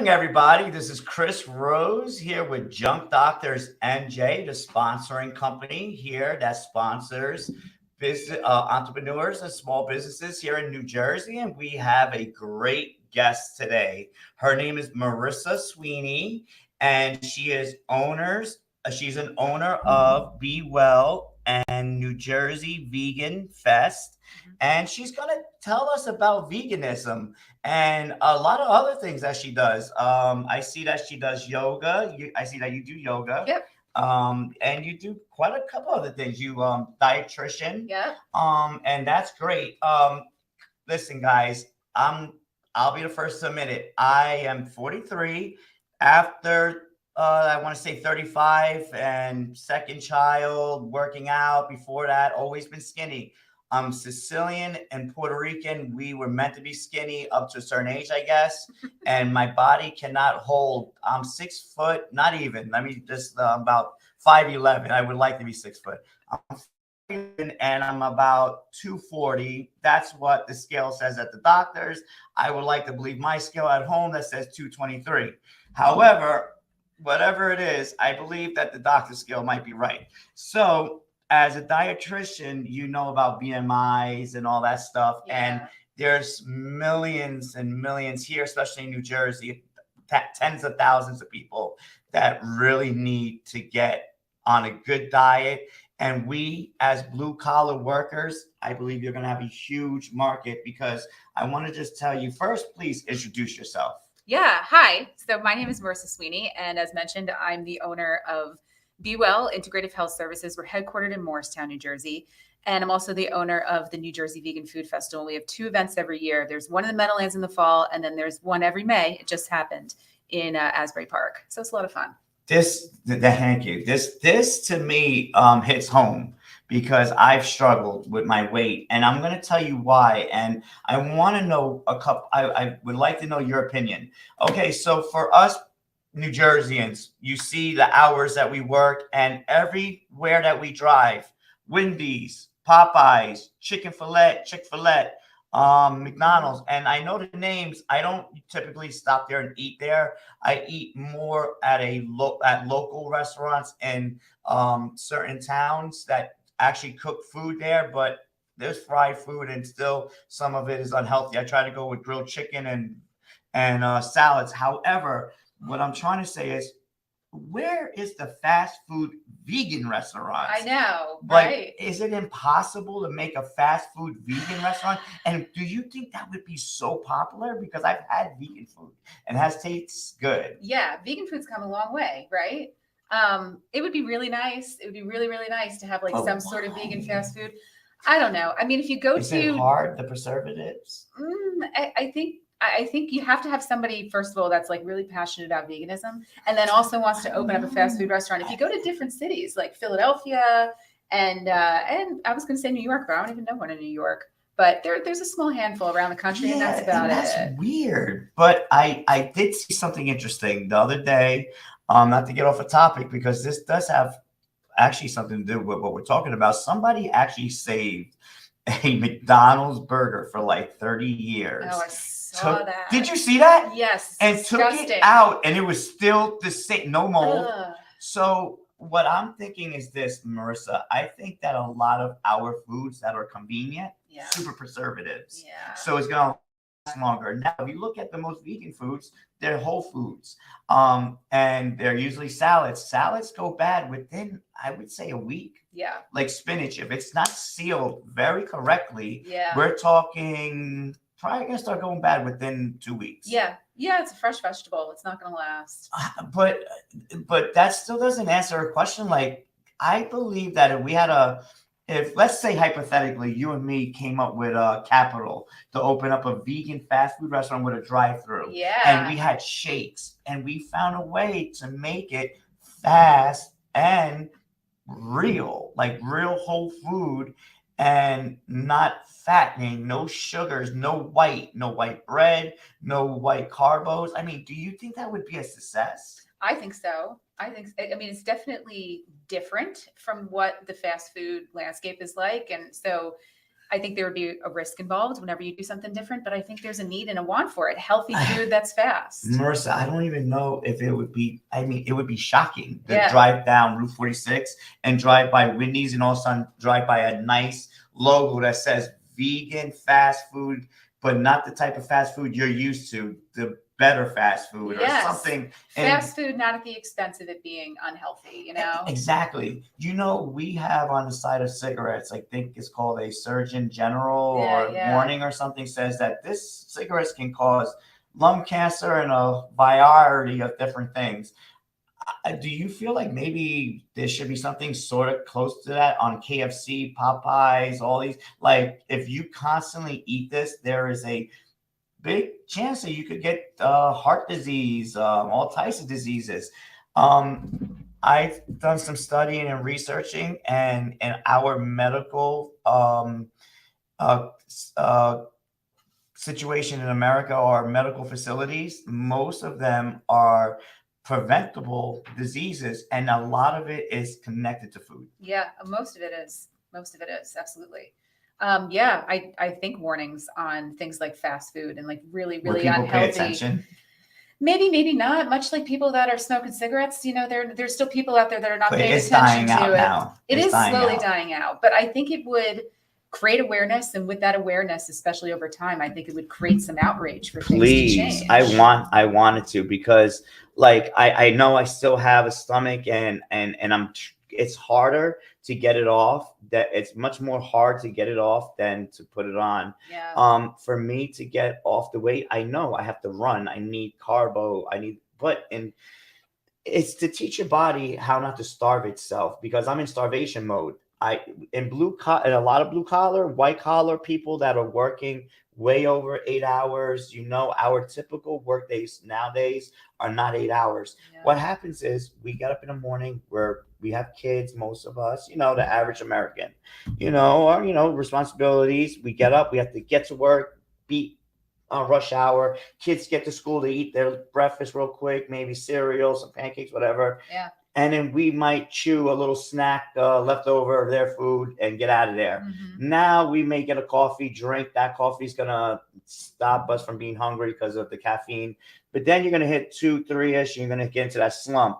morning, everybody. This is Chris Rose here with Junk Doctors NJ, the sponsoring company here that sponsors business entrepreneurs and small businesses here in New Jersey. And we have a great guest today. Her name is Marisa Sweeney, and she's an owner of Be Well and New Jersey VegFest. And she's going to tell us about veganism and a lot of other things that she does. I see that she does yoga. I see that you do yoga. Yep. And you do quite a couple other things. You dietitian. Yep. And that's great. Listen, guys, I'll be the first to admit it. I am 43. After I want to say 35 and second child, working out. Before that, always been skinny. I'm Sicilian and Puerto Rican. We were meant to be skinny up to a certain age, I guess. And my body cannot hold. I'm 6 foot, not even. Let me just about 5'11". I would like to be 6 foot. And I'm about 240. That's what the scale says at the doctor's. I would like to believe my scale at home that says 223. However, whatever it is, I believe that the doctor's scale might be right. So as a dietitian, you know about BMIs and all that stuff. Yeah. And there's millions and millions here, especially in New Jersey, tens of thousands of people that really need to get on a good diet. And we, as blue collar workers, I believe you're going to have a huge market, because I want to just tell you first, please introduce yourself. Yeah. Hi. So my name is Marisa Sweeney. And as mentioned, I'm the owner of Be Well Integrative Health Services. We're headquartered in Morristown, New Jersey. And I'm also the owner of the New Jersey Vegan Food Festival. We have 2 events every year. There's one in the Meadowlands in the fall, and then there's one every May. It just happened in Asbury Park. So it's a lot of fun. Thank you. This to me hits home, because I've struggled with my weight, and I'm going to tell you why. And I want to know I would like to know your opinion. Okay, so for us New Jerseyans, you see the hours that we work, and everywhere that we drive, Wendy's, Popeyes, Chick-fil-A, McDonald's, and I know the names. I don't typically stop there and eat there. I eat more at local restaurants in certain towns that actually cook food there, but there's fried food, and still some of it is unhealthy. I try to go with grilled chicken and salads. However, what I'm trying to say is, where is the fast food vegan restaurants? I know, Like, right? is it impossible to make a fast food vegan restaurant? And do you think that would be so popular? Because I've had vegan food and it tastes good. Yeah, vegan food's come a long way, right? It would be really nice. It would be really, really nice to have like some sort of vegan fast food. I don't know. I mean, if you go Is it hard, the preservatives? I think you have to have somebody, first of all, that's like really passionate about veganism, and then also wants to open up a fast food restaurant. If you go to different cities like Philadelphia and I was going to say New York, but I don't even know one in New York. But there's a small handful around the country, and that's about it. That's weird. But I did see something interesting the other day. Not to get off a topic, because this does have actually something to do with what we're talking about. Somebody actually saved a McDonald's burger for like 30 years. Oh, I saw that. Did you see that? Yes. And disgusting. took it out, and it was still the same, no mold. Ugh. So what I'm thinking is this, Marisa. I think that a lot of our foods that are convenient, super preservatives. Yeah. So it's going to last longer. Now, if you look at the most vegan foods, they're whole foods. And they're usually salads. Salads go bad within, I would say, a week. Yeah. Like spinach, if it's not sealed very correctly, Yeah. we're talking probably going to start going bad within 2 weeks. Yeah. Yeah, it's a fresh vegetable. It's not going to last. But that still doesn't answer a question. Like, I believe that if let's say hypothetically, you and me came up with a capital to open up a vegan fast food restaurant with a drive-through. Yeah. And we had shakes, and we found a way to make it fast and real, like real whole food, and not fattening, no sugars, no white bread, no white carbos. I mean, do you think that would be a success? I think so. I mean, it's definitely different from what the fast food landscape is like. And so I think there would be a risk involved whenever you do something different, but I think there's a need and a want for it. Healthy food that's fast. Marissa, I don't even know if it would be, I mean, it would be shocking to Yeah. drive down Route 46 and drive by Whitney's and all of a sudden drive by a nice logo that says vegan fast food, but not the type of fast food you're used to, the better fast food or something. Fast food, not at the expense of it being unhealthy, you know? Exactly. You know, we have on the side of cigarettes, I think it's called a Surgeon General or warning or something, says that this cigarettes can cause lung cancer and a variety of different things. Do you feel like maybe there should be something sort of close to that on KFC, Popeyes, all these? Like, if you constantly eat this, there is a big chance that you could get heart disease, all types of diseases. I've done some studying and researching, and in our medical uh, situation in America, our medical facilities, most of them are preventable diseases, and a lot of it is connected to food. Yeah, most of it is. Most of it is, absolutely. I think warnings on things like fast food and like really, really Will people pay unhealthy. attention? Maybe not. Much like people that are smoking cigarettes, you know, there's still people out there that are not paying It's attention dying out to it. now. It It's is dying slowly out. dying out, but I think it would create awareness, and with that awareness, especially over time, I think it would create some outrage for things to change. I wanted to, because like I know I still have a stomach, and it's harder to get it off. That it's much more hard to get it off than to put it on. Yeah. For me to get off the weight, I know I have to run. I need carbo. And it's to teach your body how not to starve itself, because I'm in starvation mode. In a lot of blue collar, white collar people that are working way over 8 hours, you know, our typical work days nowadays are not 8 hours. Yeah. What happens is we get up in the morning, where we have kids, most of us, you know, the average American, responsibilities. We get up, we have to get to work, beat rush hour. Kids get to school, they eat their breakfast real quick, maybe cereal, some pancakes, whatever. Yeah. And then we might chew a little snack left over of their food and get out of there. Mm-hmm. Now we may get a coffee, drink. That coffee's going to stop us from being hungry because of the caffeine. But then you're going to hit 2, 3-ish, and you're going to get into that slump.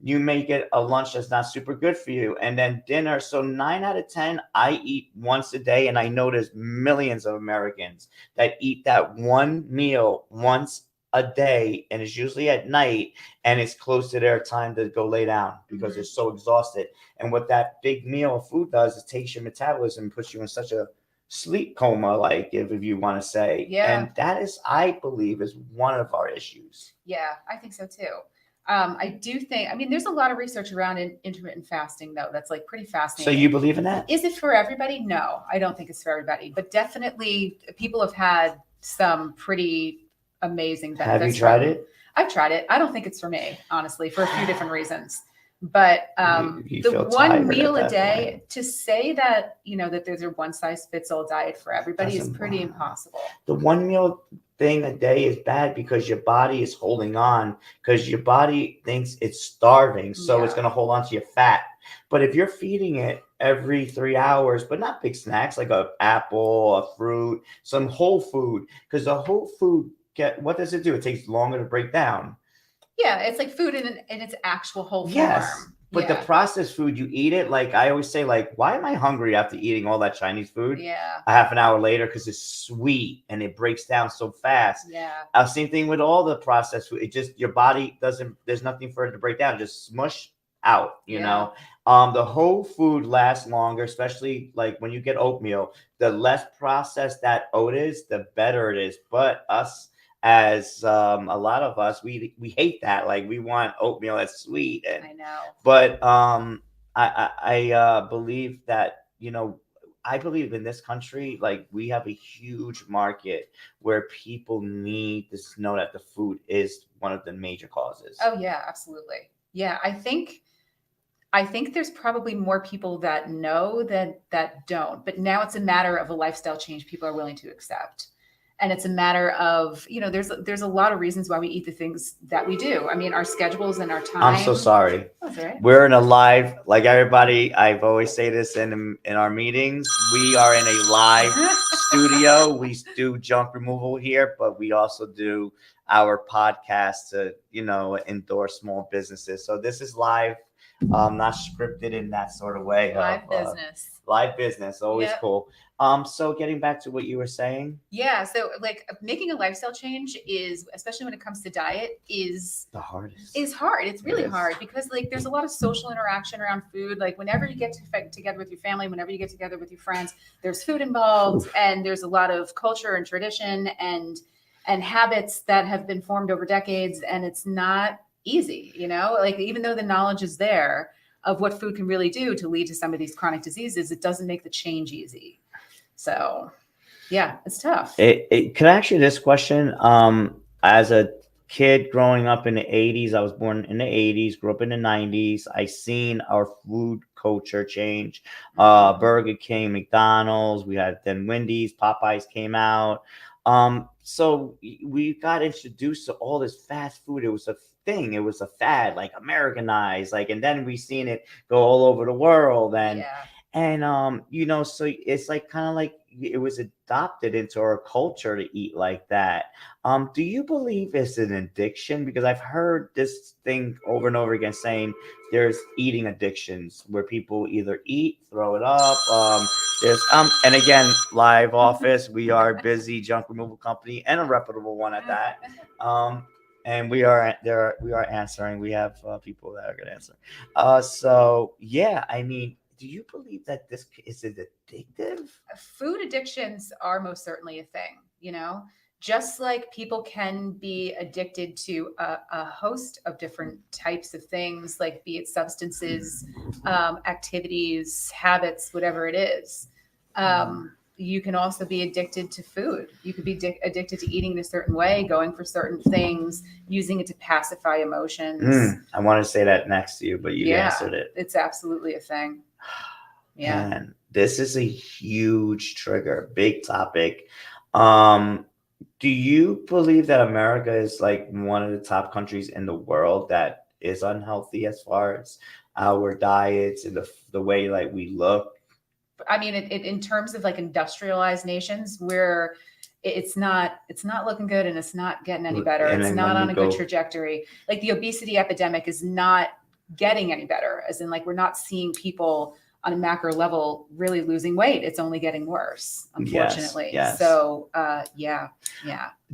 You may get a lunch that's not super good for you, and then dinner. So 9 out of 10, I eat once a day, and I know there's millions of Americans that eat that one meal once a day, and it's usually at night, and it's close to their time to go lay down because they're so exhausted. And what that big meal of food does is takes your metabolism and puts you in such a sleep coma, like if you want to say. Yeah. And that is, I believe, is one of our issues. Yeah, I think so too. I do think, I mean, there's a lot of research around intermittent fasting, though, that's like pretty fascinating. So you believe in that? Is it for everybody? No, I don't think it's for everybody, but definitely people have had some pretty amazing benefits. Have you tried it? I've tried it. I don't think it's for me, honestly, for a few different reasons. But You the feel one tired meal at a that day, point. to say that, you know, that there's a one size fits all diet for everybody is pretty impossible. The one meal thing a day is bad because your body is holding on, because your body thinks it's starving. So it's going to hold on to your fat. But if you're feeding it every 3 hours, but not big snacks like an apple, a fruit, some whole food, because the whole food, what does it do? It takes longer to break down. Yeah, it's like food in its actual whole form. Yes, but the processed food, you eat it. Like I always say, like, why am I hungry after eating all that Chinese food? Yeah. A half an hour later, because it's sweet and it breaks down so fast. Yeah. Same thing with all the processed food. It just, your body doesn't, there's nothing for it to break down. Just smush out, you know. The whole food lasts longer, especially like when you get oatmeal. The less processed that oat is, the better it is. But us, as a lot of us, we hate that. Like we want oatmeal that's sweet. And I know. But I believe that, you know, I believe in this country, like we have a huge market where people need to know that the food is one of the major causes. Oh yeah, absolutely. Yeah, I think there's probably more people that know that don't, but now it's a matter of a lifestyle change people are willing to accept. And it's a matter of, there's a lot of reasons why we eat the things that we do. I mean, our schedules and our time. I'm so sorry. That's all right. We're in a live, like everybody, I've always say this in our meetings. We are in a live studio. We do junk removal here, but we also do our podcast to, endorse small businesses. So this is live, not scripted in that sort of way. Live business, always cool. So getting back to what you were saying. Yeah. So like making a lifestyle change is, especially when it comes to diet, is the hardest. Is hard. It's really hard because like there's a lot of social interaction around food. Like whenever you get together with your family, whenever you get together with your friends, there's food involved. Oof. And there's a lot of culture and tradition and habits that have been formed over decades. And it's not easy, like even though the knowledge is there of what food can really do to lead to some of these chronic diseases, it doesn't make the change easy. So, yeah, it's tough. Could I ask you this question? As a kid growing up in the 80s, I was born in the 80s, grew up in the 90s. I seen our food culture change. Burger King, McDonald's, we had then Wendy's, Popeyes came out. So we got introduced to all this fast food. It was a thing. It was a fad, like Americanized, and then we seen it go all over the world. And so it's like kind of like it was adopted into our culture to eat like that. Do you believe it's an addiction? Because I've heard this thing over and over again saying there's eating addictions where people either eat, throw it up. And again, live office, we are a busy junk removal company and a reputable one at that. And we are answering. We have people that are going to answer. So yeah, I mean, do you believe that this is it addictive? Food addictions are most certainly a thing, just like people can be addicted to a host of different types of things, like be it substances, activities, habits, whatever it is. You can also be addicted to food. You could be addicted to eating in a certain way, going for certain things, using it to pacify emotions. I want to say that next to you, but you answered it. It's absolutely a thing. Yeah. And this is a huge trigger, big topic. Do you believe that America is like one of the top countries in the world that is unhealthy as far as our diets and the way like we look? I mean, in terms of like industrialized nations, where it's not looking good and it's not getting any better. It's not on a good trajectory. Like the obesity epidemic is not getting any better, as in like we're not seeing people on a macro level really losing weight. It's only getting worse, unfortunately. Yes. So yeah.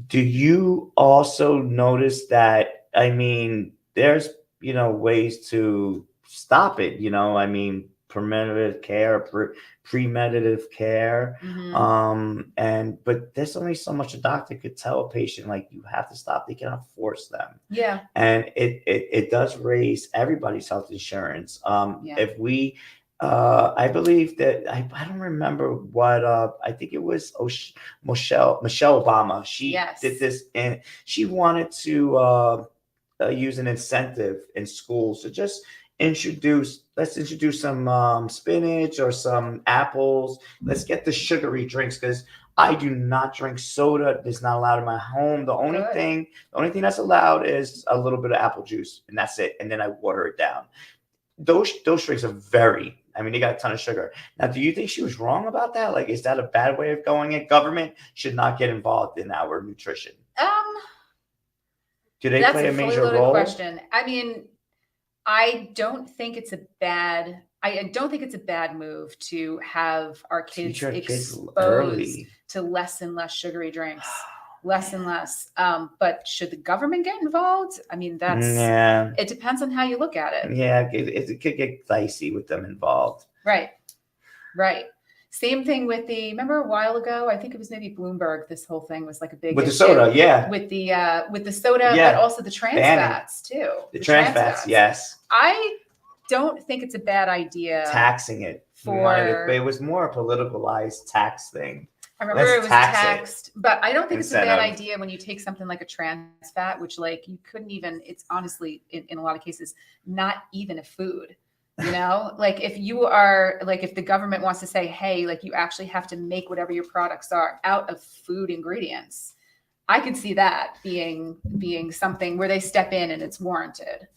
Do you also notice that, I mean, there's, ways to stop it, I mean, preventative care, premeditative care. Mm-hmm. But there's only so much a doctor could tell a patient, like you have to stop. They cannot force them. Yeah. And it does raise everybody's health insurance. If we, I believe that I don't remember what I think it was Michelle Obama. She did this, and she wanted to use an incentive in schools to just let's introduce some spinach or some apples. Let's get the sugary drinks, because I do not drink soda. It's not allowed in my home. The only thing that's allowed is a little bit of apple juice, and that's it. And then I water it down. Those drinks are they got a ton of sugar. Now, do you think she was wrong about that? Like, is that a bad way of going in? Government should not get involved in our nutrition. Do they play a major role? Question. I mean, I don't think it's a bad move to have our kids exposed to less and less sugary drinks, less and less. But should the government get involved? I mean, it depends on how you look at it. Yeah, it could get dicey with them involved. Right. Same thing with remember a while ago, I think it was maybe Bloomberg, this whole thing was like a big with issue. The soda, yeah. With the soda, but also the trans fats too. The trans fats, yes. I don't think it's a bad idea. Taxing it. It was more a politicalized tax thing. I remember it was taxed, but I don't think it's a bad idea when you take something like a trans fat, which like you couldn't even, it's honestly in a lot of cases, not even a food. You know, like if you are like, if the government wants to say, hey, like you actually have to make whatever your products are out of food ingredients, I could see that being something where they step in and it's warranted.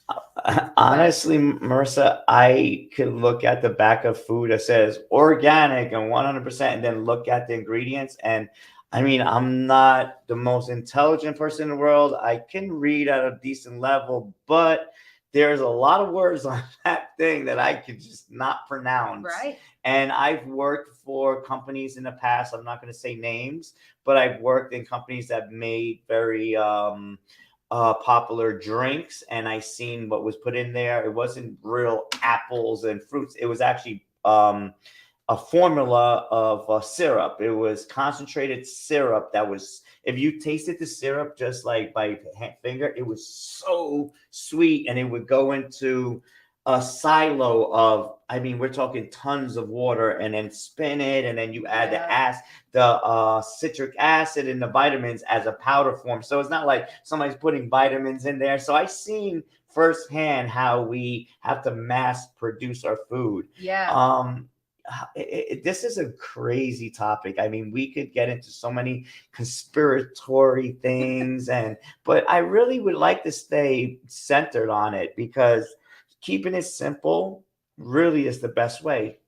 Honestly, Marissa, I could look at the back of food that says organic and 100% and then look at the ingredients. And I mean, I'm not the most intelligent person in the world. I can read at a decent level, but there's a lot of words on that thing that I could just not pronounce. Right. And I've worked for companies in the past. I'm not going to say names, but I've worked in companies that made very popular drinks, and I seen what was put in there. It wasn't real apples and fruits. It was actually a formula of syrup. It was concentrated syrup that was, if you tasted the syrup just like by finger, it was so sweet, and it would go into a silo of, I mean, we're talking tons of water, and then spin it, and then you add the citric acid and the vitamins as a powder form. So it's not like somebody's putting vitamins in there. So I've seen firsthand how we have to mass produce our food. Yeah. This is a crazy topic. I mean, we could get into so many conspiratory things, but I really would like to stay centered on it, because keeping it simple really is the best way.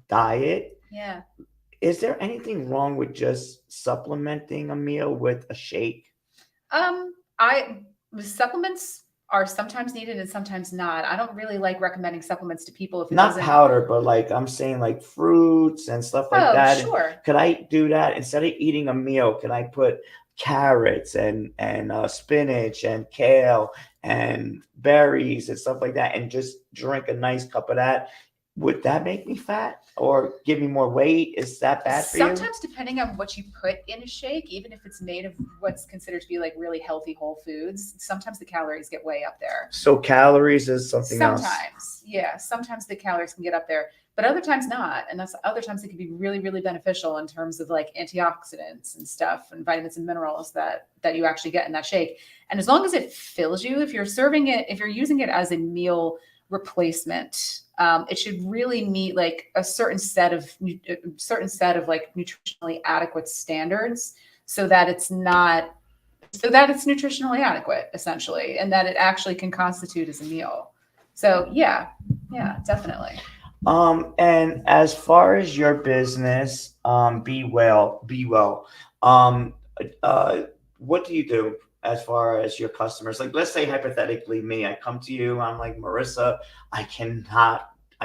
Diet. Yeah. Is there anything wrong with just supplementing a meal with a shake? Supplements are sometimes needed and sometimes not. I don't really like recommending supplements to people if it Not doesn't. powder, but like I'm saying, like fruits and stuff like that. Sure. And could I do that instead of eating a meal? Can I put carrots and spinach and kale and berries and stuff like that, and just drink a nice cup of that? Would that make me fat or give me more weight? Is that bad for you? Sometimes, depending on what you put in a shake, even if it's made of what's considered to be like really healthy whole foods, sometimes the calories get way up there. So calories is something else. Sometimes, yeah. Sometimes the calories can get up there, but other times not. And that's other times it can be really, really beneficial in terms of like antioxidants and stuff and vitamins and minerals that you actually get in that shake. And as long as it fills you, if you're serving it, if you're using it as a meal replacement, it should really meet like a certain set of like nutritionally adequate standards, so that it's nutritionally adequate essentially, and that it actually can constitute as a meal. So yeah, definitely. And as far as your business, be well, what do you do as far as your customers? Like, let's say hypothetically me, I come to you, I'm like, Marissa, I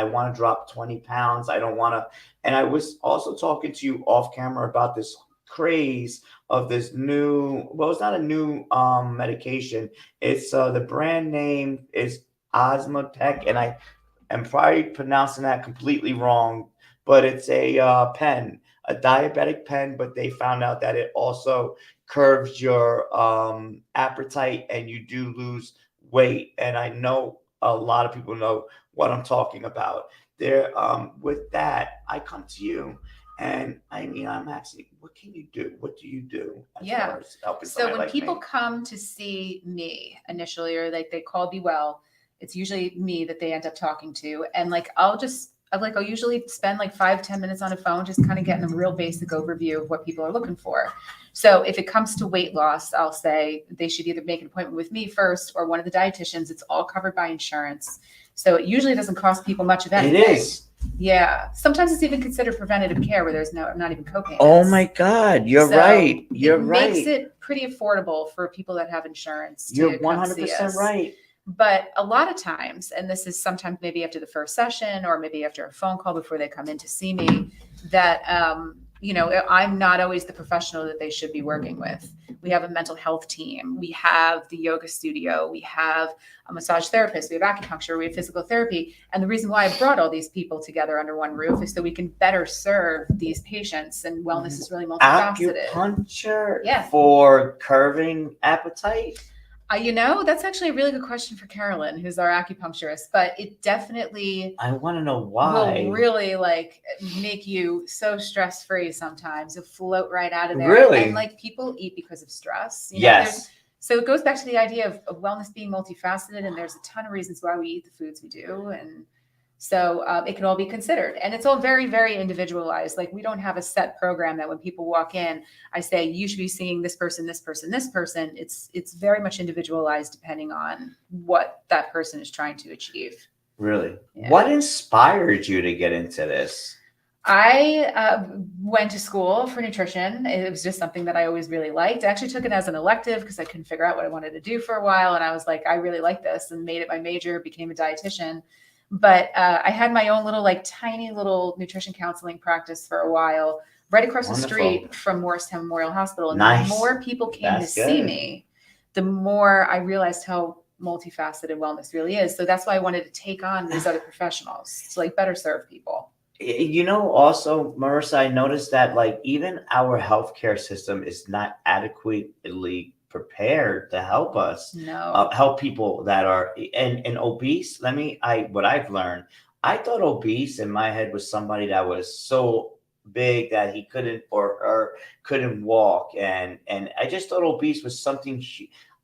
want to drop 20 pounds. I don't want to. And I was also talking to you off camera about this craze of this new, well, it's not a new medication. It's the brand name is Osmotec, and I am probably pronouncing that completely wrong, but it's a pen, a diabetic pen, but they found out that it also curbs your appetite, and you do lose weight. And I know a lot of people know what I'm talking about. There, with that, I come to you, and I mean, I'm asking, what can you do? What do you do as far as helping so when like people me? come to see me initially, or like they call Be Well, it's usually me that they end up talking to. And like, I'll usually spend like 5-10 minutes on a phone, just kind of getting a real basic overview of what people are looking for. So if it comes to weight loss, I'll say they should either make an appointment with me first or one of the dietitians. It's all covered by insurance. So it usually doesn't cost people much of anything. It is. Yeah. Sometimes it's even considered preventative care where there's not even copayments. Oh my God. You're right. You're right. It makes it pretty affordable for people that have insurance. You're 100% right. But a lot of times, and this is sometimes maybe after the first session or maybe after a phone call before they come in to see me, that, I'm not always the professional that they should be working with. We have a mental health team. We have the yoga studio. We have a massage therapist. We have acupuncture. We have physical therapy. And the reason why I brought all these people together under one roof is so we can better serve these patients. And wellness is really multifaceted. Acupuncture for curbing appetite? That's actually a really good question for Carolyn, who's our acupuncturist, but it definitely, I want to know why, will really like make you so stress-free sometimes. You'll float right out of there. Really? And like people eat because of stress. Yes. So it goes back to the idea of wellness being multifaceted, and there's a ton of reasons why we eat the foods we do. And So it can all be considered, and it's all very, very individualized. Like we don't have a set program that when people walk in, I say you should be seeing this person, this person, this person. It's very much individualized depending on what that person is trying to achieve. Really? Yeah. What inspired you to get into this? I went to school for nutrition. It was just something that I always really liked. I actually took it as an elective because I couldn't figure out what I wanted to do for a while. And I was like, I really like this, and made it my major, became a dietitian. But I had my own little, like tiny little nutrition counseling practice for a while, right across the street from Morristown Memorial Hospital. And the more people came to see me, the more I realized how multifaceted wellness really is. So that's why I wanted to take on these other professionals to like better serve people. You know, also, Marisa, I noticed that like even our healthcare system is not adequately prepared to help us, No. help people that are and obese. What I've learned, I thought obese in my head was somebody that was so big that he couldn't or her couldn't walk, and I just thought obese was something.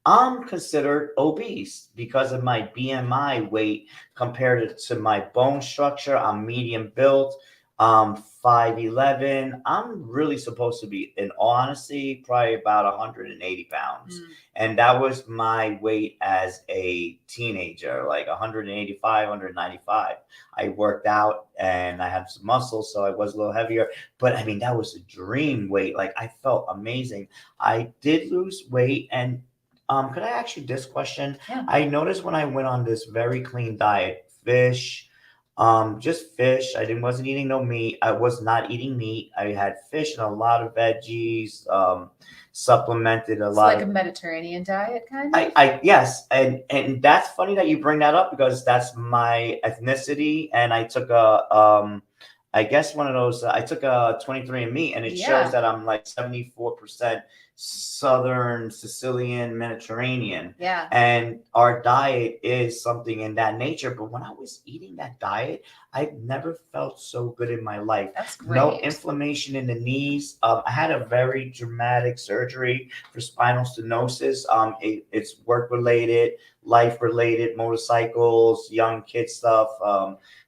I'm considered obese because of my BMI weight compared to my bone structure. I'm medium built, 5'11". I'm really supposed to be, in all honesty, probably about 180 pounds. And that was my weight as a teenager, like 185, 195. I worked out and I had some muscle, so I was a little heavier. But I mean, that was a dream weight. Like I felt amazing. I did lose weight, and could I ask you this question? Yeah. I noticed when I went on this very clean diet, fish, just fish. Wasn't eating no meat. I was not eating meat. I had fish and a lot of veggies, supplemented a lot like of a Mediterranean diet kind of. Yes, and that's funny that you bring that up because that's my ethnicity, and I took I guess one of those. I took a 23andMe, and it shows that I'm like 74% Southern Sicilian Mediterranean. Yeah. And our diet is something in that nature. But when I was eating that diet, I've never felt so good in my life. That's great. No inflammation in the knees. I had a very dramatic surgery for spinal stenosis. It's work related, life related, motorcycles, young kid stuff.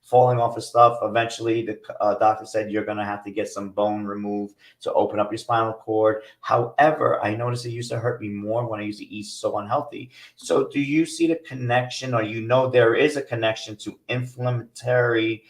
Falling off of stuff. Eventually, the doctor said you're going to have to get some bone removed to open up your spinal cord. However, I noticed it used to hurt me more when I used to eat so unhealthy. So do you see the connection, or there is a connection to inflammatory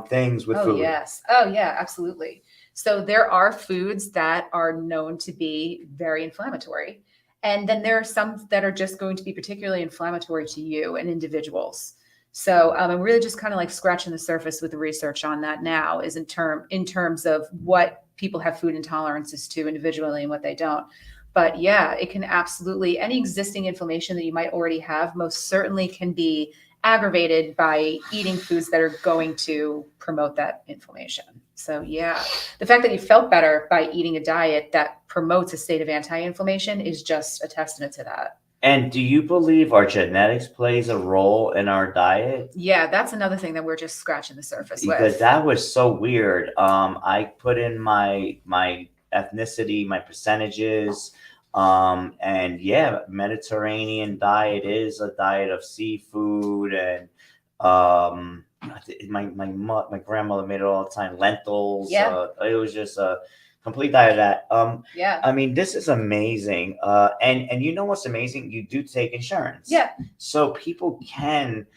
things with food? Yes. Oh, yeah, absolutely. So there are foods that are known to be very inflammatory. And then there are some that are just going to be particularly inflammatory to you and individuals. So I'm really just kind of like scratching the surface with the research on that now, is in terms of what people have food intolerances to individually and what they don't. But yeah, it can absolutely, any existing inflammation that you might already have most certainly can be aggravated by eating foods that are going to promote that inflammation. So yeah, the fact that you felt better by eating a diet that promotes a state of anti-inflammation is just a testament to that. And do you believe our genetics plays a role in our diet? Yeah, that's another thing that we're just scratching the surface with. Because that was so weird. I put in my ethnicity, my percentages, and yeah, Mediterranean diet is a diet of seafood, and my grandmother made it all the time, lentils. Yeah. It was just a complete diet of that. Yeah. I mean, this is amazing. And you know what's amazing? You do take insurance. Yeah. So people can,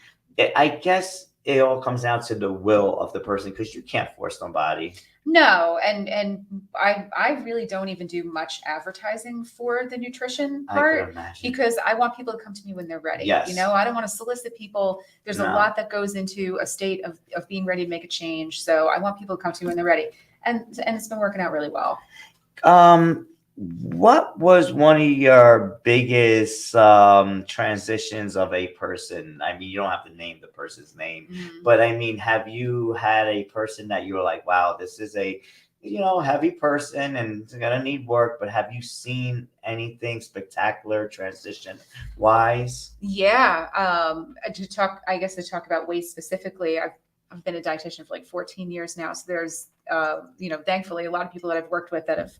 I guess it all comes down to the will of the person, because you can't force somebody. No, and I really don't even do much advertising for the nutrition part, because I want people to come to me when they're ready. Yes. You know, I don't want to solicit people. There's a lot that goes into a state of being ready to make a change. So I want people to come to me when they're ready. And it's been working out really well. What was one of your biggest transitions of a person? I mean, you don't have to name the person's name, but I mean, have you had a person that you were like, wow, this is a, heavy person and it's gonna need work, but have you seen anything spectacular transition wise? Yeah. To talk about weight specifically, I've been a dietitian for like 14 years now. So there's, thankfully a lot of people that I've worked with that have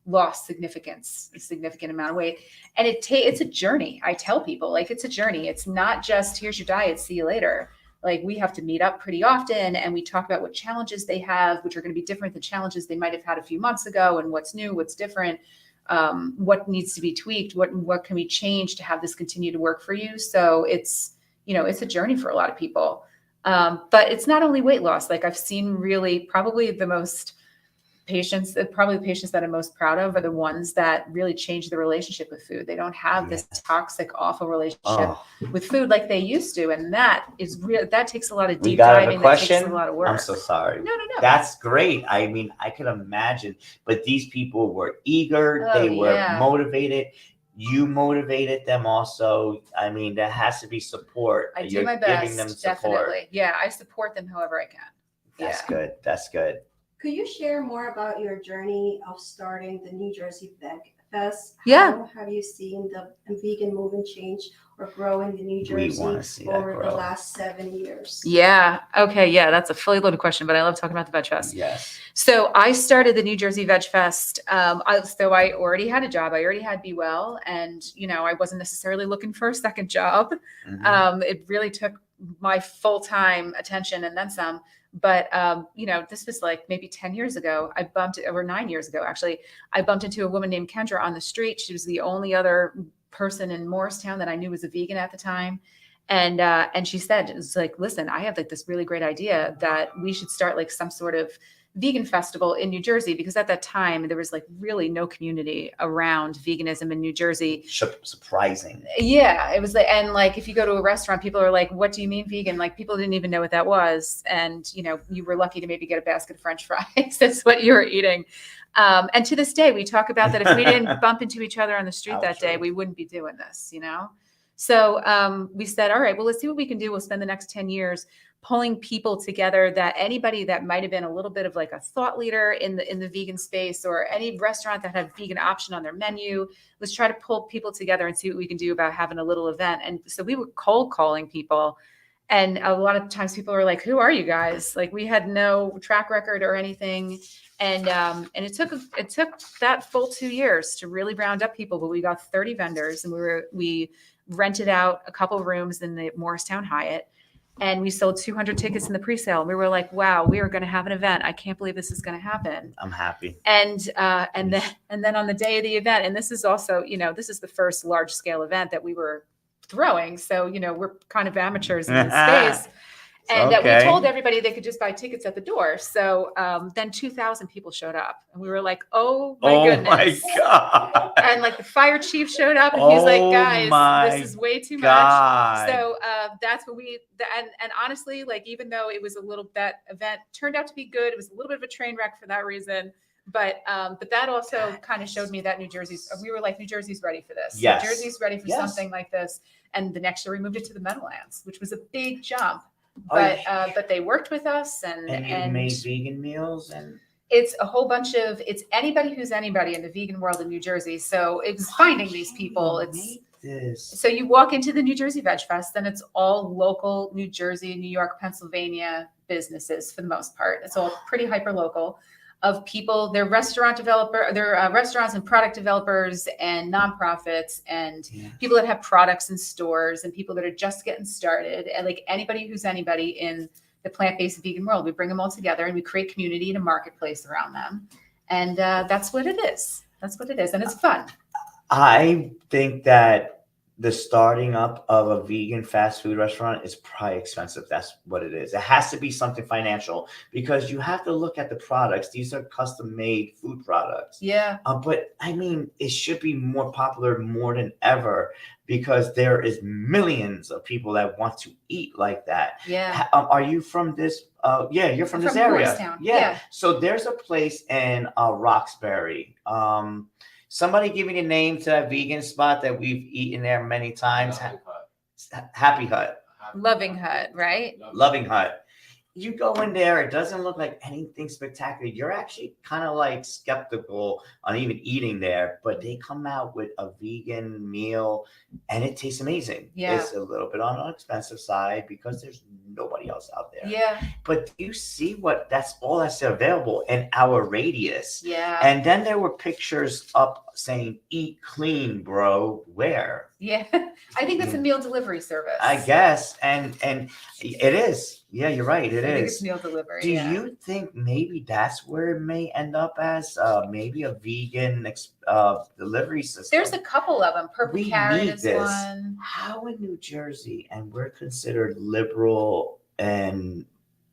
lost a significant amount of weight. And it's a journey. I tell people, like, it's a journey. It's not just, here's your diet, see you later. like we have to meet up pretty often and we talk about what challenges they have, which are going to be different than challenges they might have had a few months ago, and what's new, what's different, what needs to be tweaked, what can we change to have this continue to work for you. So it's, it's a journey for a lot of people. But it's not only weight loss. Like I've seen really probably the patients that I'm most proud of are the ones that really change the relationship with food. They don't have this toxic, awful relationship with food like they used to. And that is real. That takes a lot of deep diving. That takes a lot of work. I'm so sorry. No. That's great. I mean, I can imagine, but these people were eager. They were motivated. You motivated them also. I mean, there has to be support. I do my best. Giving them support. Definitely. Yeah. I support them however I can. That's good. That's good. Could you share more about your journey of starting the New Jersey VegFest? Yeah. How have you seen the vegan movement change or grow in the New Jersey over the last 7 years? Yeah. Okay. Yeah. That's a fully loaded question, but I love talking about the VegFest. Yes. So I started the New Jersey VegFest. So I already had a job. I already had Be Well. And, I wasn't necessarily looking for a second job. Mm-hmm. It really took my full-time attention and then some. But, this was like maybe 10 years ago, over 9 years ago, actually, I bumped into a woman named Kendra on the street. She was the only other person in Morristown that I knew was a vegan at the time. And she said, it's like, listen, I have like this really great idea that we should start like some sort of vegan festival in New Jersey, because at that time there was like really no community around veganism in New Jersey. Surprising. Yeah, it was like, and like if you go to a restaurant, people are like, "What do you mean vegan?" Like people didn't even know what that was, and you were lucky to maybe get a basket of French fries. That's what you were eating. And to this day, we talk about that if we didn't bump into each other on the street that day, we wouldn't be doing this. So we said, all right, well, let's see what we can do. We'll spend the next 10 years pulling people together, that anybody that might have been a little bit of like a thought leader in the vegan space, or any restaurant that had vegan option on their menu. Let's try to pull people together and see what we can do about having a little event. And so we were cold calling people. And a lot of times people were like, who are you guys? Like we had no track record or anything. And it took that full 2 years to really round up people, but we got 30 vendors, and we rented out a couple of rooms in the Morristown Hyatt. And we sold 200 tickets in the pre-sale. We were like, wow, we are going to have an event. I can't believe this is going to happen. I'm happy. And then on the day of the event, and this is also, this is the first large scale event that we were throwing. So, we're kind of amateurs in this space. And we told everybody they could just buy tickets at the door. So then 2,000 people showed up, and we were like, oh my goodness. My God. And like the fire chief showed up, and he's like, guys, this is way too much. So that's what and honestly, like, even though it was that event turned out to be good, it was a little bit of a train wreck for that reason. But that also kind of showed me that we were like, New Jersey's ready for this. Yes. New Jersey's ready for something like this. And the next year we moved it to the Meadowlands, which was a big jump. But they worked with us, and you made vegan meals, and it's a whole bunch of, it's anybody who's anybody in the vegan world in New Jersey. So it's finding these people. So you walk into the New Jersey VegFest, and it's all local New Jersey, New York, Pennsylvania businesses for the most part. It's all pretty hyper local, of people. They're restaurants and product developers and nonprofits and people that have products in stores, and people that are just getting started, and like anybody who's anybody in the plant-based vegan world. We bring them all together, and we create community and a marketplace around them. And that's what it is. That's what it is. And it's fun. I think that the starting up of a vegan fast food restaurant is probably expensive. That's what it is. It has to be something financial, because you have to look at the products. These are custom made food products. Yeah. But I mean, it should be more popular more than ever, because there is millions of people that want to eat like that. Yeah. Are you from this? You're from this area. Morristown. Yeah. So there's a place in Roxbury. Somebody give me the name to that vegan spot that we've eaten there many times. Happy Hut. Loving Hut, right? Loving Hut. you go in there, it doesn't look like anything spectacular. You're actually kind of like skeptical on even eating there, but they come out with a vegan meal and it tastes amazing. Yeah. It's a little bit on the expensive side because there's nobody else out there. Yeah. But you see that's all that's available in our radius. Yeah. And then there were pictures up saying, eat clean, bro. Where? Yeah. I think that's a meal delivery service. I guess. And it is. Yeah, you're right. I think it's meal delivery. Do you think maybe that's where it may end up as maybe a vegan delivery system? There's a couple of them. Purple Carrot is one. How in New Jersey, and we're considered liberal and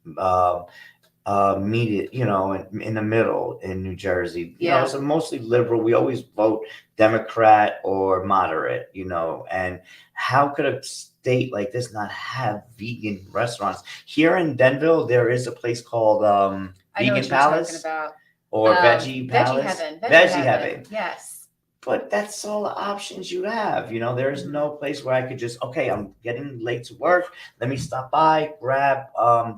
media, in the middle in New Jersey, so mostly liberal. We always vote Democrat or moderate, and how could a state like this not have vegan restaurants? Here in Denville, there is a place called Vegan Palace or Veggie Palace. Veggie Heaven. Yes. But that's all the options you have. There's no place where I could just, okay, I'm getting late to work. Let me stop by, grab,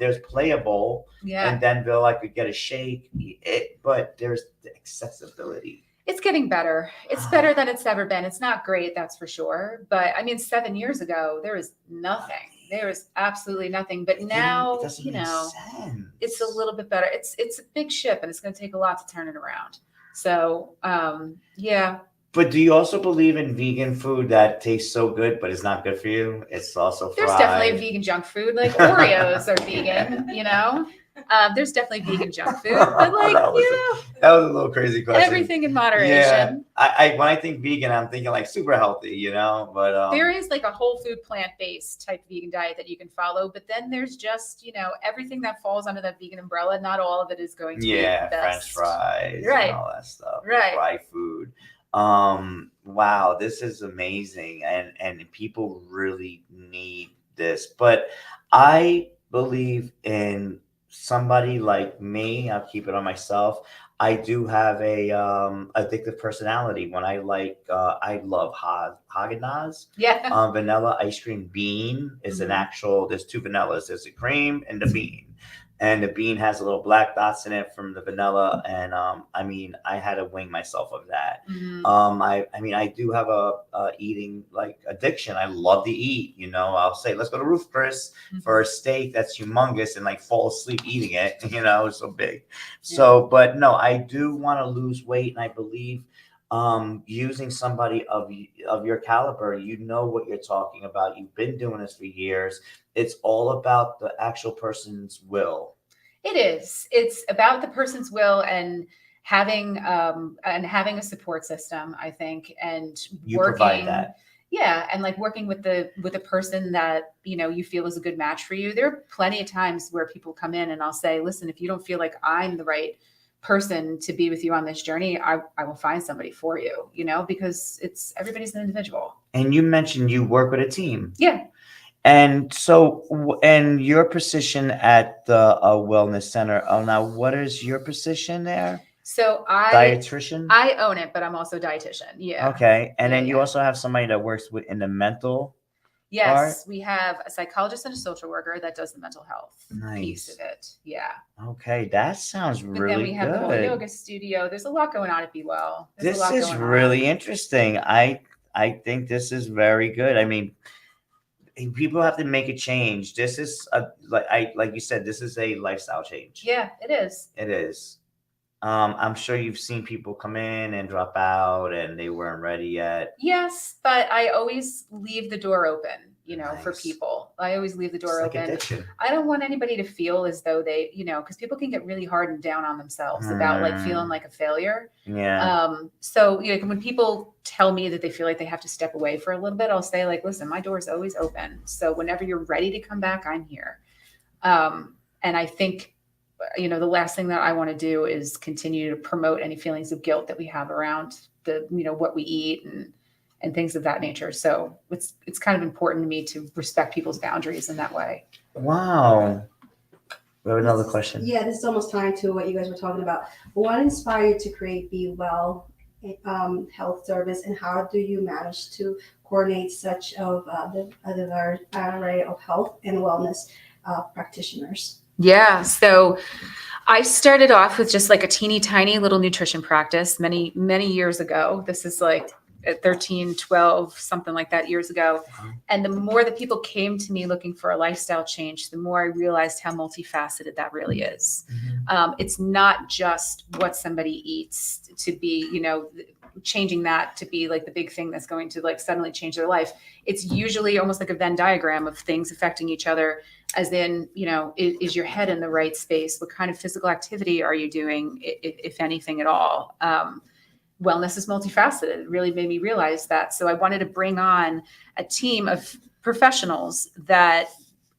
there's Playable in Denville. I could get a shake, eat it, but there's the accessibility. It's getting better. It's better than it's ever been. It's not great, that's for sure. But 7 years ago, there was nothing. There was absolutely nothing. But now, it's a little bit better. It's a big ship and it's going to take a lot to turn it around. So, yeah. But do you also believe in vegan food that tastes so good, but it's not good for you? It's also fried. There's definitely vegan junk food, like Oreos are vegan, There's definitely vegan junk food, but that was a little crazy question. Everything in moderation. Yeah, I when I think vegan, I'm thinking like super healthy, But there is like a whole food plant-based type vegan diet that you can follow, but then there's just everything that falls under that vegan umbrella. Not all of it is going to be the best. French fries, right, and all that stuff, right? Fried food. Wow, this is amazing, and people really need this. But I believe in somebody like me. I'll keep it on myself. I do have a addictive personality. When I love Haagen-Dazs. Yeah. Vanilla ice cream bean is an actual. There's two vanillas. There's the cream and the bean. And the bean has a little black dots in it from the vanilla. And I had to wing myself of that. I do have a eating like addiction. I love to eat, I'll say, let's go to Ruth Chris for a steak that's humongous and like fall asleep eating it, it's so big. So, but no, I do want to lose weight. And I believe using somebody of your caliber, what you're talking about. You've been doing this for years. It's all about the actual person's will. It is. It's about the person's will and having a support system, I think, and you provide that. Yeah, and like working with the person that you feel is a good match for you. There are plenty of times where people come in and I'll say, listen, if you don't feel like I'm the right person to be with you on this journey, I will find somebody for you, because everybody's an individual. And you mentioned you work with a team. Yeah. And so, and your position at the wellness center. Oh, now what is your position there? So dietitian. I own it, but I'm also a dietitian. Yeah. Okay. And then you also have somebody that works in the mental. Yes, part? We have a psychologist and a social worker that does the mental health piece of it. Yeah. Okay, that sounds really good. And then we have the whole yoga studio. There's a lot going on at Be Well. This is really interesting. I think this is very good. People have to make a change. This is like you said, this is a lifestyle change. Yeah, it is. It is. I'm sure you've seen people come in and drop out and they weren't ready yet. Yes, but I always leave the door open, Nice. For people. I always leave the door open. Addiction. I don't want anybody to feel as though they, because people can get really hard and down on themselves about like feeling like a failure. Yeah. So when people tell me that they feel like they have to step away for a little bit, I'll say like, listen, my door is always open. So whenever you're ready to come back, I'm here. And I think, the last thing that I want to do is continue to promote any feelings of guilt that we have around the, what we eat and things of that nature. So it's kind of important to me to respect people's boundaries in that way. Wow. We have another question. Yeah, this is almost tying to what you guys were talking about. What inspired you to create Be Well health service, and how do you manage to coordinate such of the array of health and wellness practitioners? Yeah. So I started off with just like a teeny tiny little nutrition practice many, many years ago. This is like at 13, 12, something like that years ago. And the more that people came to me looking for a lifestyle change, the more I realized how multifaceted that really is. It's not just what somebody eats to be, changing that to be like the big thing that's going to like suddenly change their life. It's usually almost like a Venn diagram of things affecting each other, as in, is your head in the right space? What kind of physical activity are you doing, if anything at all? Wellness is multifaceted. It really made me realize that. So I wanted to bring on a team of professionals that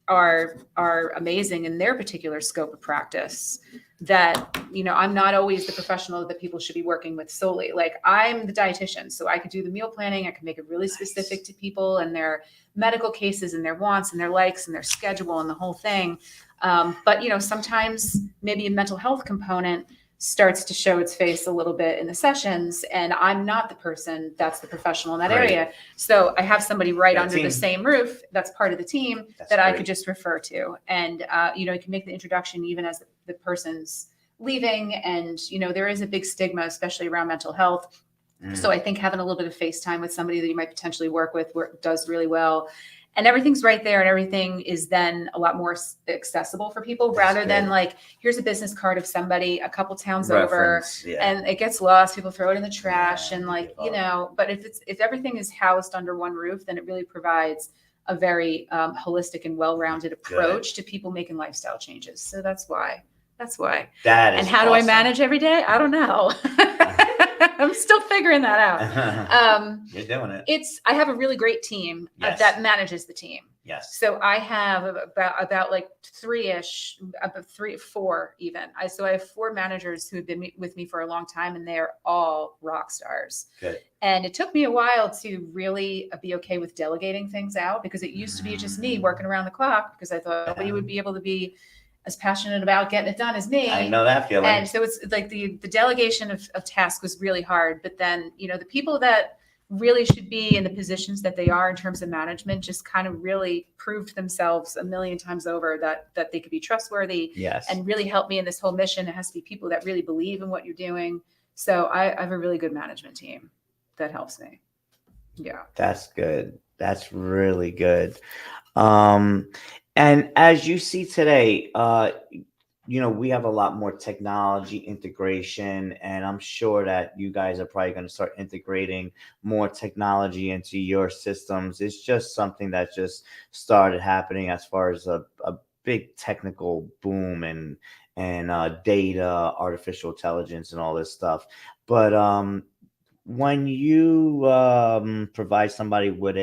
are amazing in their particular scope of practice. That, I'm not always the professional that people should be working with solely. Like, I'm the dietitian, so I could do the meal planning. I can make it really specific to people and their medical cases and their wants and their likes and their schedule and the whole thing. But, sometimes maybe a mental health component starts to show its face a little bit in the sessions, and I'm not the person that's the professional in that area. So I have somebody under the same roof that's part of the team that I could just refer to. And, you can make the introduction even as the person's leaving. And, there is a big stigma, especially around mental health. So I think having a little bit of FaceTime with somebody that you might potentially work with does really well. And everything's right there, and everything is then a lot more accessible for people rather than like, here's a business card of somebody a couple towns over, and it gets lost. People throw it in the trash, and like, but if everything is housed under one roof, then it really provides a very holistic and well-rounded approach to people making lifestyle changes. So that's why. And how do I manage every day? I don't know. I'm still figuring that out. You're doing it. I have a really great team that manages the team. Yes. So I have about like four even. So I have 4 managers who have been with me for a long time, and they're all rock stars. Good. And it took me a while to really be okay with delegating things out, because it used to be just me working around the clock, because I thought nobody would be able to be as passionate about getting it done as me. I know that feeling. And so it's like the delegation of tasks was really hard. But then, the people that really should be in the positions that they are in terms of management just kind of really proved themselves a million times over that they could be trustworthy. Yes. And really help me in this whole mission. It has to be people that really believe in what you're doing. So I have a really good management team that helps me. Yeah. That's good. That's really good. And as you see today, we have a lot more technology integration, and I'm sure that you guys are probably going to start integrating more technology into your systems. It's just something that just started happening as far as a big technical boom and data, artificial intelligence, and all this stuff. But when you provide somebody with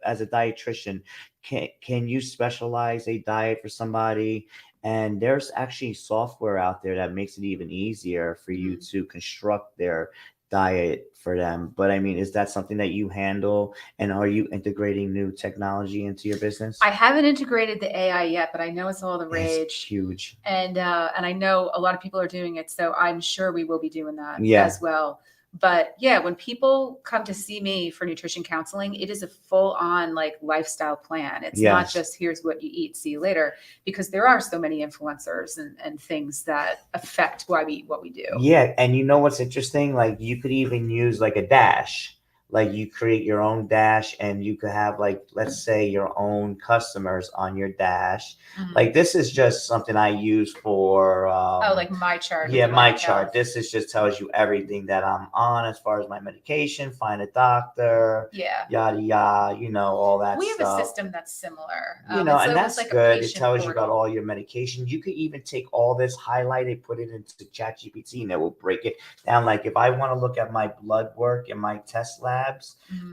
as a dietitian, can you specialize a diet for somebody? And there's actually software out there that makes it even easier for you to construct their diet for them. But I mean, is that something that you handle? And are you integrating new technology into your business? I haven't integrated the AI yet, but I know it's all the rage. It's huge. And I know a lot of people are doing it. So I'm sure we will be doing that as well. But yeah, when people come to see me for nutrition counseling, it is a full on like lifestyle plan. It's not just here's what you eat, see you later, because there are so many influencers and things that affect why we eat what we do. Yeah. And you know what's interesting? Like, you could even use like a dash. Like, you create your own dash, and you could have, like, let's say your own customers on your dash. Like, this is just something I use for like my chart. Yeah, my chart. This just tells you everything that I'm on as far as my medication, find a doctor, yada yada, all that we stuff. We have a system that's similar. And that's like good. It tells you about all your medication. You could even take all this, highlight it, put it into ChatGPT, and it will break it down. Like, if I want to look at my blood work and my test lab,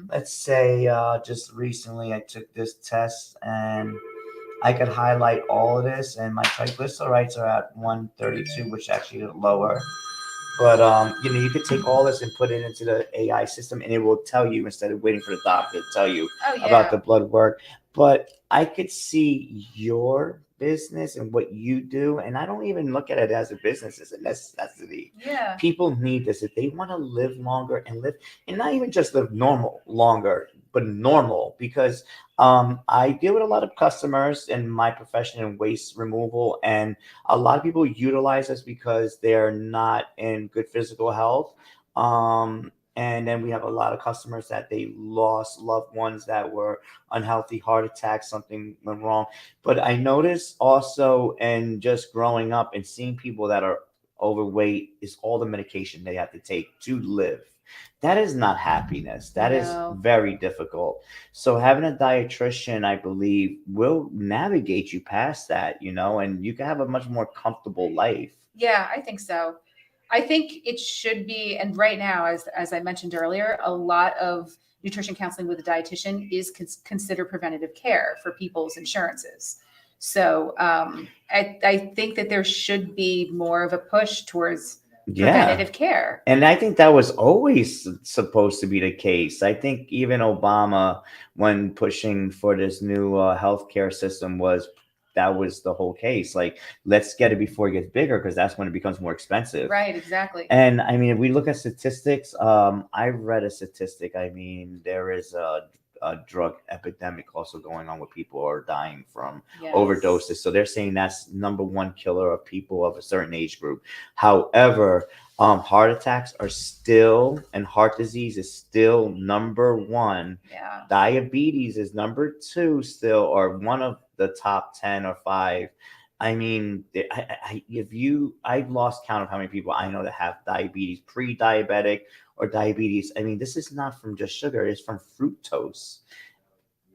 let's say just recently I took this test, and I could highlight all of this, and my triglycerides are at 132, which actually is lower. But you could take all this and put it into the AI system, and it will tell you, instead of waiting for the doctor to tell you about the blood work. But I could see your business and what you do, and I don't even look at it as a business, as a necessity. People need this if they want to live longer and not even just live longer, but normal, because I deal with a lot of customers in my profession in waste removal, and a lot of people utilize us because they're not in good physical health. And then we have a lot of customers that they lost loved ones that were unhealthy, heart attacks, something went wrong. But I noticed also, and just growing up and seeing people that are overweight, is all the medication they have to take to live. That is not happiness. That is No. very difficult. So having a dietitian, I believe, will navigate you past that, and you can have a much more comfortable life. Yeah, I think so. I think it should be, and right now, as I mentioned earlier, a lot of nutrition counseling with a dietitian is considered preventative care for people's insurances. So I think that there should be more of a push towards preventative care. And I think that was always supposed to be the case. I think even Obama, when pushing for this new healthcare system, that was the whole case. Like, let's get it before it gets bigger, because that's when it becomes more expensive. Right, exactly. And I mean, if we look at statistics, I read a statistic. I mean, there is a drug epidemic also going on, where people are dying from overdoses. So they're saying that's number one killer of people of a certain age group. However, heart attacks are still, and heart disease is still number one. Yeah. Diabetes is number two still, or one of the top 10 or 5. I mean, I've lost count of how many people I know that have diabetes, pre-diabetic or diabetes. I mean, this is not from just sugar; it's from fructose.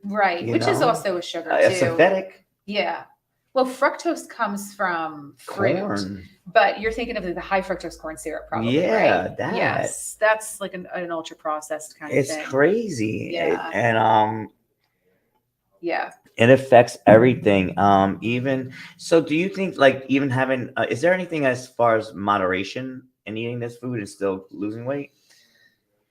Right, which is also a sugar too. Synthetic. Yeah. Well, fructose comes from fruit, Corn. but you're thinking of the high fructose corn syrup, probably. Yeah, right? that. Yes, that's like an ultra processed kind of thing. It's crazy. Yeah. And yeah. It affects everything. Even so, do you think, like, even having is there anything as far as moderation in eating this food and still losing weight?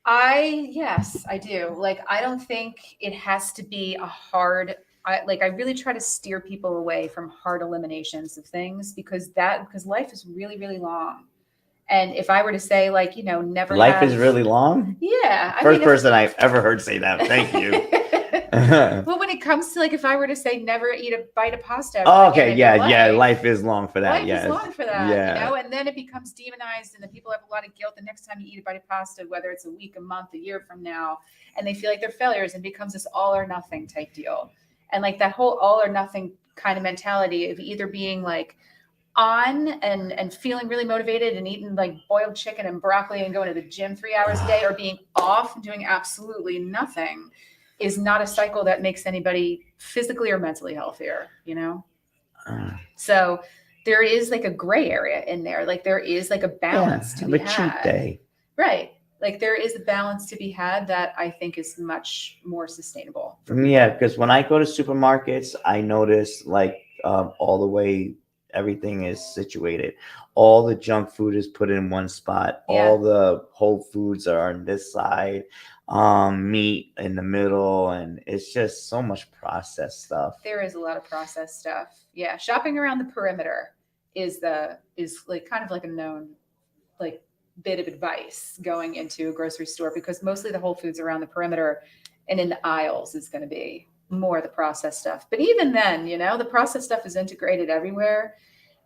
Yes, I do. Like, I don't think it has to be a hard. I really try to steer people away from hard eliminations of things, because life is really, really long. And if I were to say, like, never Life is really long. Yeah. First person I've ever heard say that. Thank you. Well, when it comes to, like, if I were to say never eat a bite of pasta. Okay, yeah, life is long for that. Life is long for that, yeah. And then it becomes demonized, and then people have a lot of guilt the next time you eat a bite of pasta, whether it's a week, a month, a year from now, and they feel like they're failures, and becomes this all or nothing type deal. And like that whole all or nothing kind of mentality of either being like on and feeling really motivated and eating like boiled chicken and broccoli and going to the gym 3 hours a day, or being off and doing absolutely nothing, is not a cycle that makes anybody physically or mentally healthier, So there is like a gray area in there. Like, there is like a balance to be had. Cheat day. Right. Like, there is a balance to be had that I think is much more sustainable. Yeah, because when I go to supermarkets, I notice, like, all the way everything is situated. All the junk food is put in one spot. Yeah. All the whole foods are on this side. Meat in the middle, and it's just so much processed stuff. There is a lot of processed stuff. Yeah, shopping around the perimeter is like kind of like a known like bit of advice going into a grocery store, because mostly the whole foods around the perimeter and in the aisles is going to be more of the processed stuff. But even then, the processed stuff is integrated everywhere.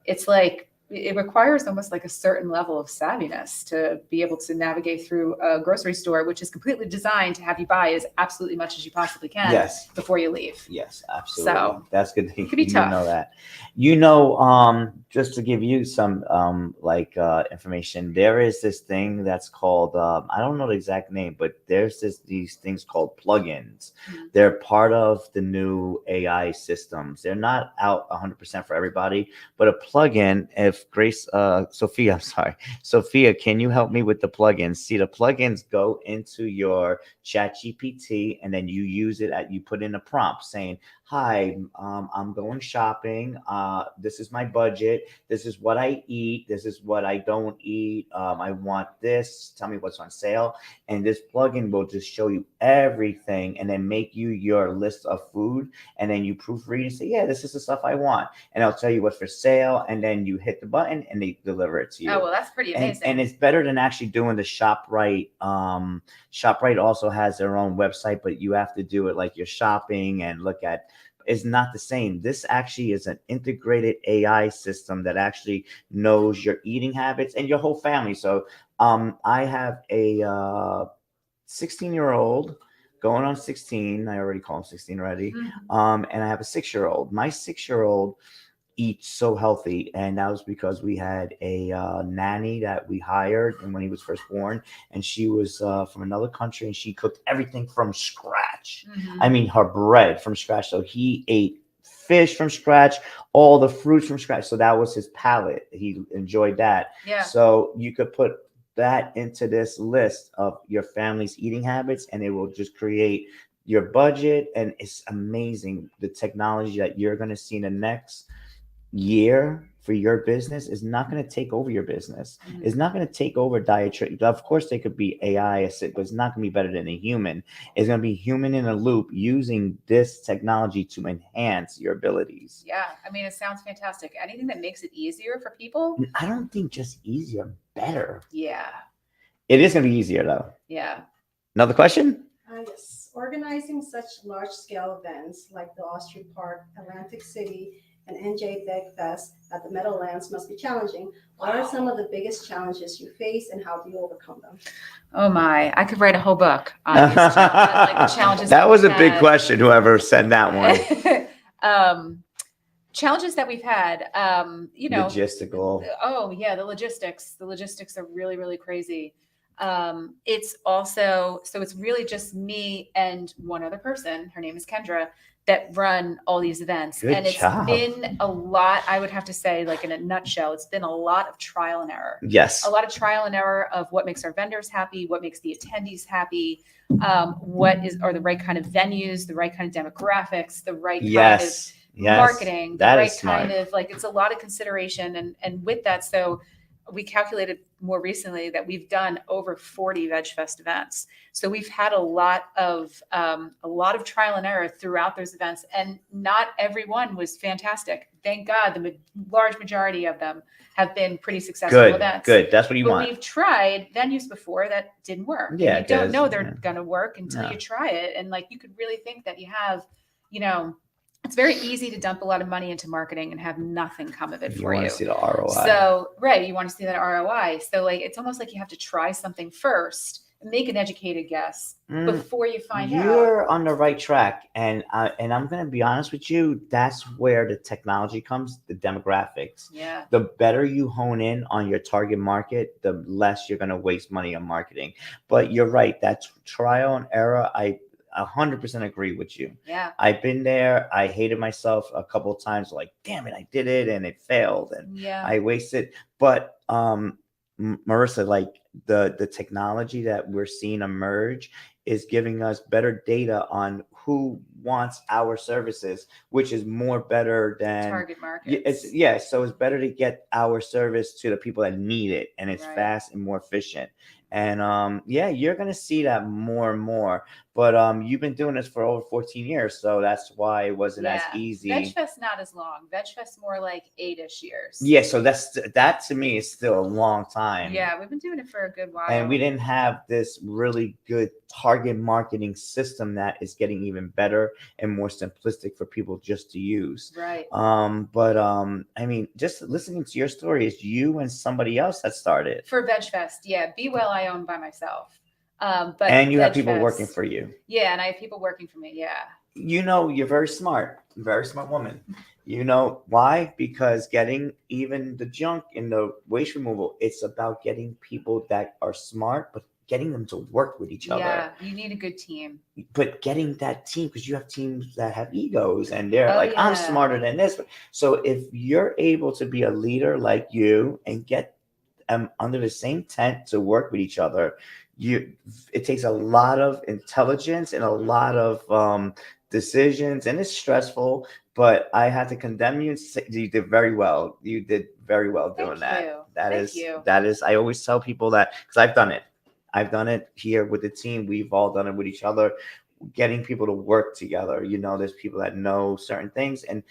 It's like it requires almost like a certain level of savviness to be able to navigate through a grocery store, which is completely designed to have you buy as absolutely much as you possibly can before you leave. Yes, absolutely. So that's good. It could be tough. Know that. Just to give you some information, there is this thing that's called I don't know the exact name, but there's these things called plugins. Mm-hmm. They're part of the new AI systems. They're not out 100% for everybody, but a plugin. If Sophia, can you help me with the plugins? See, the plugins go into your Chat GPT, and then you use it you put in a prompt saying, hi, I'm going shopping. This is my budget. This is what I eat. This is what I don't eat. I want this. Tell me what's on sale. And this plugin will just show you everything and then make you your list of food. And then you proofread and say, yeah, this is the stuff I want. And I'll tell you what's for sale. And then you hit the button and they deliver it to you. Oh, well, that's pretty amazing. And it's better than actually doing the ShopRite. ShopRite also has their own website, but you have to do it like you're shopping and look at. It's not the same. This actually is an integrated AI system that actually knows your eating habits and your whole family. So I have a 16-year-old going on 16. I already call him 16 already. Mhm. And I have a 6-year-old. My 6-year-old eat so healthy, and that was because we had a nanny that we hired and when he was first born, and she was from another country, and she cooked everything from scratch. Mhm. I mean, her bread from scratch. So he ate fish from scratch, all the fruits from scratch. So that was his palate. He enjoyed that. Yeah. So you could put that into this list of your family's eating habits, and it will just create your budget. And it's amazing the technology that you're going to see in the next year for your business is not going to take over your business. Mhm. It's not going to take over dietary. Of course, they could be AI assist, but it's not going to be better than a human. It's going to be human in a loop using this technology to enhance your abilities. Yeah, I mean, it sounds fantastic. Anything that makes it easier for people. I don't think just easier, better. Yeah. It is going to be easier though. Yeah. Another question? Yes. Organizing such large-scale events like the Austria Park, Atlantic City, and NJ VegFest at the Meadowlands must be challenging. What are some of the biggest challenges you face, and how do you overcome them? Oh my, I could write a whole book on these like the challenges. That was a we've big had. question, whoever said that one. Challenges that we've had, you know, Logistical. Oh yeah, the logistics are really, really crazy. It's also, so it's really just me and one other person, her name is Kendra, that run all these events. Good and it's job. been a lot, I would have to say, like in a nutshell, it's been a lot of trial and error. Yes. A lot of trial and error of what makes our vendors happy, what makes the attendees happy, what are the right kind of venues, the right kind of demographics, the right kind of marketing, the right kind of, like, it's a lot of consideration. And with that, so we calculated more recently that we've done over 40 VegFest events. So we've had a lot of trial and error throughout those events, and not everyone was fantastic. Thank God, the large majority of them have been pretty successful events. Good. That's what you want. We've tried venues before that didn't work. Yeah, and you don't know they're going to work until you try it. And like, you could really think that you have, you know, it's very easy to dump a lot of money into marketing and have nothing come of it for you. You want to see the ROI. So, right, you want to see that ROI. So, like, it's almost like you have to try something first, make an educated guess before you find out. You're on the right track, and I'm going to be honest with you. That's where the technology comes, the demographics. Yeah. The better you hone in on your target market, the less you're going to waste money on marketing. But you're right. That's trial and error. I 100% agree with you. Yeah. I've been there. I hated myself a couple of times, like, damn it, I did it and it failed and I wasted. But Marisa, like the technology that we're seeing emerge is giving us better data on who wants our services, which is more better than target markets. So it's better to get our service to the people that need it, and it's fast and more efficient. And you're gonna see that more and more. But you've been doing this for over 14 years, so that's why it wasn't as easy. VegFest not as long. VegFest more like 8-ish years. Yeah, so that to me is still a long time. Yeah, we've been doing it for a good while. And we didn't have this really good target marketing system that is getting even better and more simplistic for people just to use. Right. I mean, just listening to your story, is you and somebody else that started. For VegFest, yeah. Be Well, I own by myself. But and you have people working for you. Yeah, and I have people working for me. Yeah. You know, you're very smart woman. You know why? Because getting even the junk in the waste removal, it's about getting people that are smart, but getting them to work with each other. Yeah, you need a good team. But getting that team, because you have teams that have egos and they're I'm smarter than this. So if you're able to be a leader like you and get them under the same tent to work with each other, it takes a lot of intelligence and a lot of decisions, and it's stressful, but I had to condemn you and say you did very well. You did very well doing Thank you. Thank you. That is, I always tell people that because I've done it. I've done it here with the team. We've all done it with each other, getting people to work together. You know, there's people that know certain things. And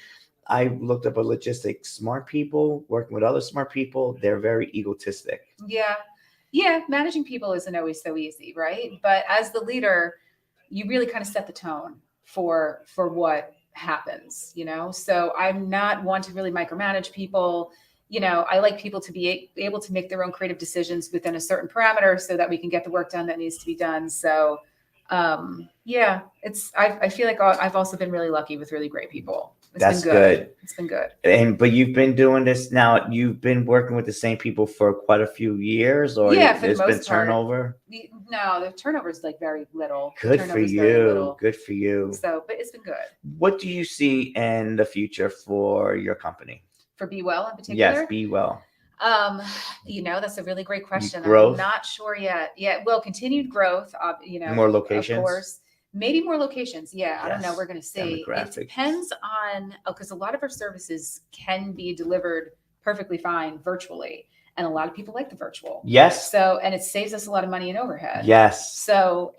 I looked up a logistics, smart people working with other smart people. They're very egotistic. Yeah. Yeah. Managing people isn't always so easy, right? But as the leader, you really kind of set the tone for what happens, you know? So I'm not one to really micromanage people. You know, I like people to be able to make their own creative decisions within a certain parameter so that we can get the work done that needs to be done. So yeah, I feel like I've also been really lucky with really great people. That's good. It's been good. But you've been doing this now. You've been working with the same people for quite a few years, or Yeah, for the there's been most part. turnover. No, the turnover is like very little. Good for you. Good for you. So, but it's been good. What do you see in the future for your company? For Be Well in particular? Yes, Be Well. You know, that's a really great question. Growth? I'm not sure yet. Yeah, well, continued growth. You know, More locations? of course. Maybe more locations. Yeah, I don't know. Yes, We're going to see. It demographics. depends on, because a lot of our services can be delivered perfectly fine virtually. And a lot of people like the virtual. Yes. So, and it saves us a lot of money in overhead. Yes. So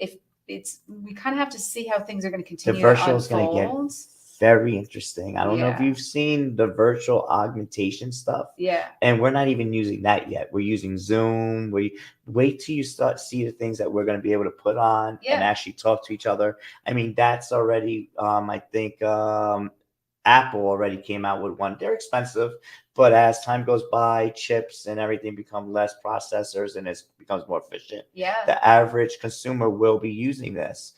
we kind of have to see how things are going to continue The virtual to is going to unfold. get very interesting. I don't know if Yeah. you've seen the virtual augmentation stuff. Yeah. And we're not even using that yet. We're using Zoom. We wait till you start see the things that we're going to be able to put on Yeah. and actually talk to each other. I mean, that's already I think Apple already came out with one. They're expensive, but as time goes by, chips and everything become less processors and it becomes more efficient. Yeah. The average consumer will be using this.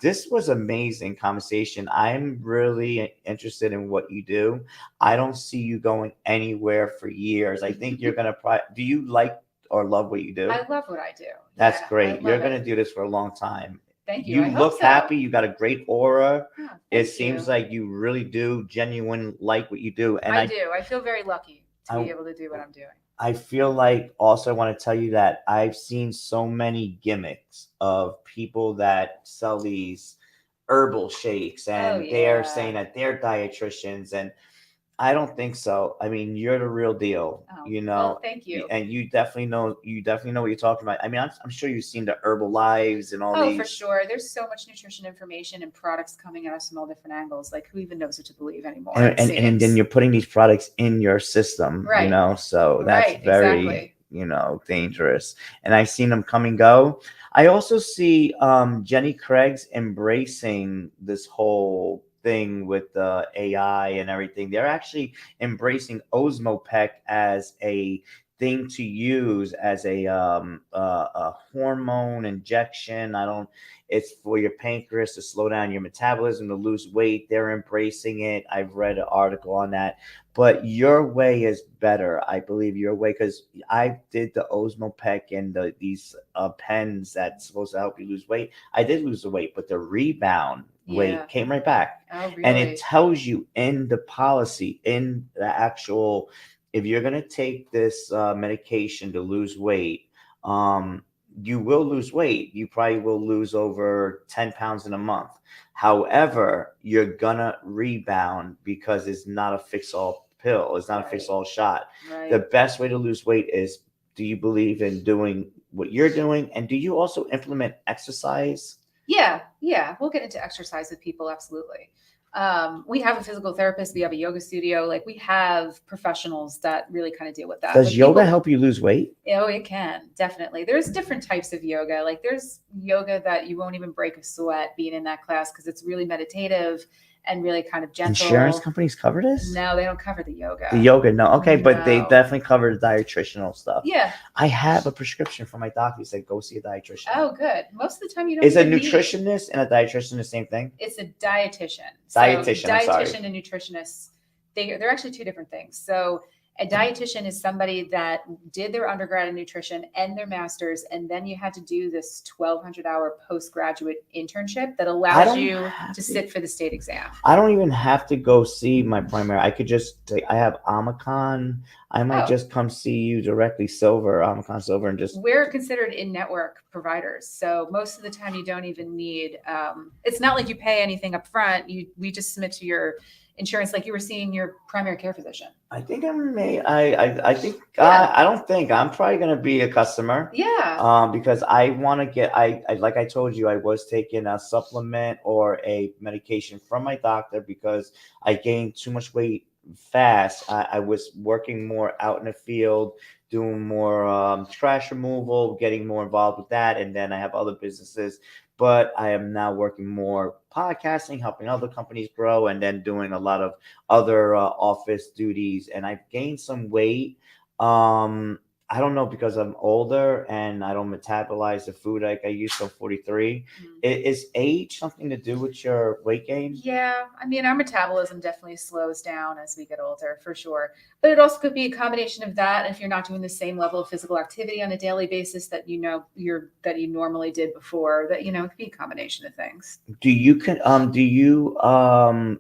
This was amazing conversation. I'm really interested in what you do. I don't see you going anywhere for years. I think you're gonna do you like or love what you do? I love what I do. That's Yeah, great. You're love gonna it. do this for a long time. Thank you. I You hope look so. happy. You got a great aura. Oh, It thank seems you. like you really do genuine like what you do. And I do. I feel very lucky to I- be able to do what I'm doing. I feel like also I want to tell you that I've seen so many gimmicks of people that sell these herbal shakes and they're yeah. saying that they're dietitians, and I don't think so. I mean, you're the real deal, Oh, you well, know, thank you. and you definitely know what you're talking about. I mean, I'm sure you've seen the herbal lives and all Oh, these. for sure. There's so much nutrition information and products coming at us from all different angles. Like, who even knows what to believe anymore? And then seems. you're putting these products in your system, you Right. know, so that's Right, very, exactly. you know, dangerous. And I've seen them come and go. I also see Jenny Craig's embracing this whole thing with the AI and everything. They're actually embracing Osmopec as a thing to use as a hormone injection. It's for your pancreas to slow down your metabolism, to lose weight. They're embracing it. I've read an article on that. But your way is better. I believe your way, because I did the Osmopec and these pens that's supposed to help you lose weight. I did lose the weight, but the rebound weight came right back. Oh, really? And it tells you in the policy, in the actual, if you're going to take this medication to lose weight, you will lose weight. You probably will lose over 10 pounds in a month. However, you're gonna rebound because it's not a fix-all pill. It's not a fix-all shot. Right. The best way to lose weight is, do you believe in doing what you're doing? And do you also implement exercise? Yeah. We'll get into exercise with people. Absolutely. We have a physical therapist. We have a yoga studio. Like, we have professionals that really kind of deal with that. Does yoga help you lose weight? Oh, it can, definitely. There's different types of yoga. Like, there's yoga that you won't even break a sweat being in that class because it's really meditative and really kind of gentle. Insurance companies cover this? No, they don't cover the yoga. The yoga, no. Okay, but they No. definitely cover the dietitianal stuff. Yeah. I have a prescription from my doctor. He said, go see a dietitian. Oh, good. Most of the time you don't. Is a even need- nutritionist and a dietitian the same thing? It's a dietitian. Dietitian, I'm sorry. Dietitian and nutritionist. They're actually two different things. So A dietitian is somebody that did their undergrad in nutrition and their master's, and then you had to do this 1,200-hour postgraduate internship that allows you to sit for the state exam. I don't even have to go see my primary. I could just, I have Omicron. I might just come see you directly, Omicron Silver, and just. We're considered in-network providers, so most of the time you don't even need. It's not like you pay anything up front. We just submit to your insurance, like you were seeing your primary care physician. I think I think I don't think I'm probably gonna be a customer. Yeah. Because I want to get I like I told you, I was taking a supplement or a medication from my doctor because I gained too much weight fast. I was working more out in the field, doing more trash removal, getting more involved with that, and then I have other businesses. But I am now working more podcasting, helping other companies grow, and then doing a lot of other office duties. And I've gained some weight. I don't know, because I'm older and I don't metabolize the food like I used to. 43. Is age something to do with your weight gain? Yeah, I mean, our metabolism definitely slows down as we get older, for sure. But it also could be a combination of that. If you're not doing the same level of physical activity on a daily basis that you normally did before, that it could be a combination of things. Do you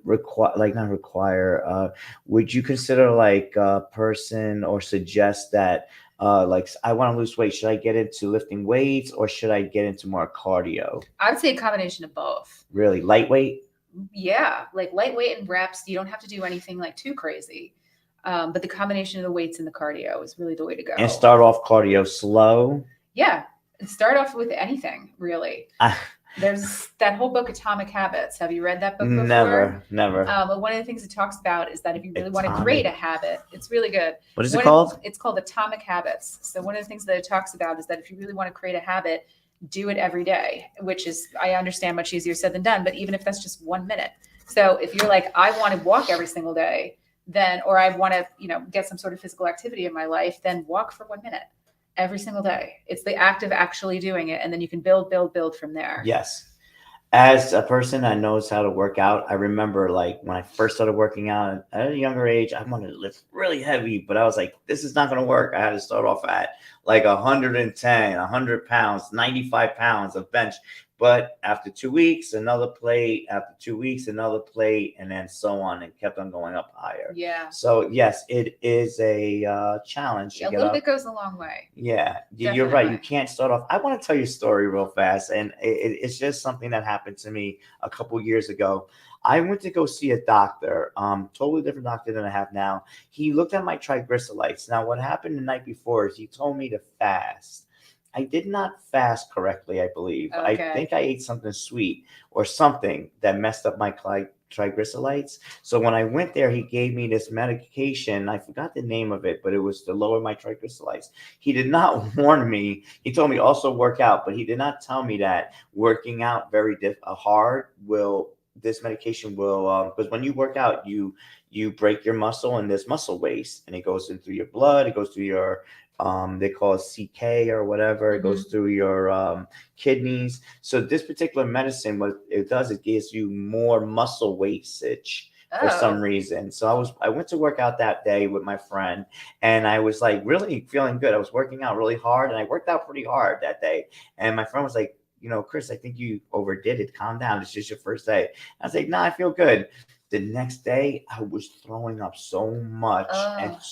require, like, not require, would you consider like a person or suggest that like, I want to lose weight, should I get into lifting weights or should I get into more cardio? I would say a combination of both. Really? Lightweight? Yeah, like lightweight and reps. You don't have to do anything like too crazy. But the combination of the weights and the cardio is really the way to go. And start off cardio slow? Yeah, and start off with anything, really. There's that whole book, Atomic Habits. Have you read that book before? Never. But one of the things it talks about is that if you really want to create a habit, it's really good. What is it called? It's called Atomic Habits. So one of the things that it talks about is that if you really want to create a habit, do it every day, which is, I understand, much easier said than done. But even if that's just 1 minute. So if you're like, I want to walk every single day, then, or I want to, get some sort of physical activity in my life, then walk for 1 minute. Every single day. It's the act of actually doing it. And then you can build from there. Yes. As a person that knows how to work out, I remember like when I first started working out at a younger age, I wanted to lift really heavy, but I was like, this is not going to work. I had to start off at like 110, 100 pounds, 95 pounds of bench. But after 2 weeks, another plate, after 2 weeks, another plate, and then so on, and kept on going up higher. Yeah. So yes, it is a challenge. A little bit goes a long way. Yeah, Definitely. You're right. You can't start off. I want to tell you a story real fast, and it's just something that happened to me a couple years ago. I went to go see a doctor, totally different doctor than I have now. He looked at my triglycerides. Now, what happened the night before is he told me to fast. I did not fast correctly, I believe. Okay. I think I ate something sweet or something that messed up my triglycerides. So when I went there, he gave me this medication. I forgot the name of it, but it was to lower my triglycerides. He did not warn me. He told me also work out, but he did not tell me that working out very hard this medication will, because when you work out, you break your muscle and there's muscle waste, and it goes in through your blood. It goes through your they call it CK or whatever. It goes through your kidneys. So this particular medicine, what it does, it gives you more muscle wastage for some reason. So I went to work out that day with my friend, and I was like really feeling good. I was working out really hard, and I worked out pretty hard that day. And my friend was like, Chris, I think you overdid it. Calm down. It's just your first day. I was like, nah, I feel good. The next day, I was throwing up so much,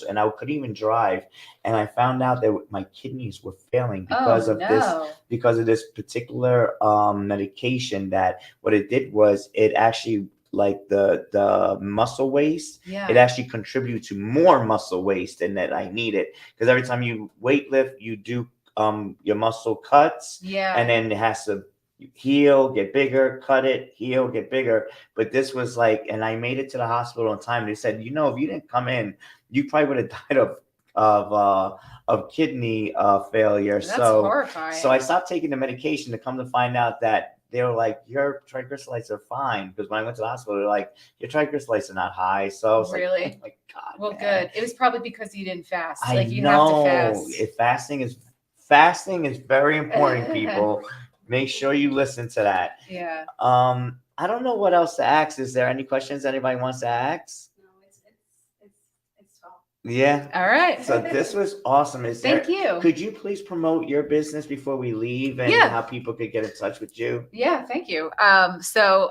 and I couldn't even drive. And I found out that my kidneys were failing because of this particular medication. That what it did was it actually, like the muscle waste, it actually contributed to more muscle waste than that I needed. Because every time you weight lift, you do your muscle cuts, and then it has to heal, get bigger, cut it, heal, get bigger. But this was like, and I made it to the hospital in time. They said, if you didn't come in, you probably would have died of kidney failure. That's horrifying. So I stopped taking the medication, to come to find out that they were like, your triglycerides are fine. Because when I went to the hospital, they're like, your triglycerides are not high. So I was like, oh my God. Well, man. Good. It was probably because you didn't fast. I you know. Have to fast. Fasting is very important, people. Make sure you listen to that. Yeah. I don't know what else to ask. Is there any questions anybody wants to ask? No, it's fine. Yeah. All right. So this was awesome. Thank you. Could you please promote your business before we leave and Yeah. how people could get in touch with you? Yeah, thank you. So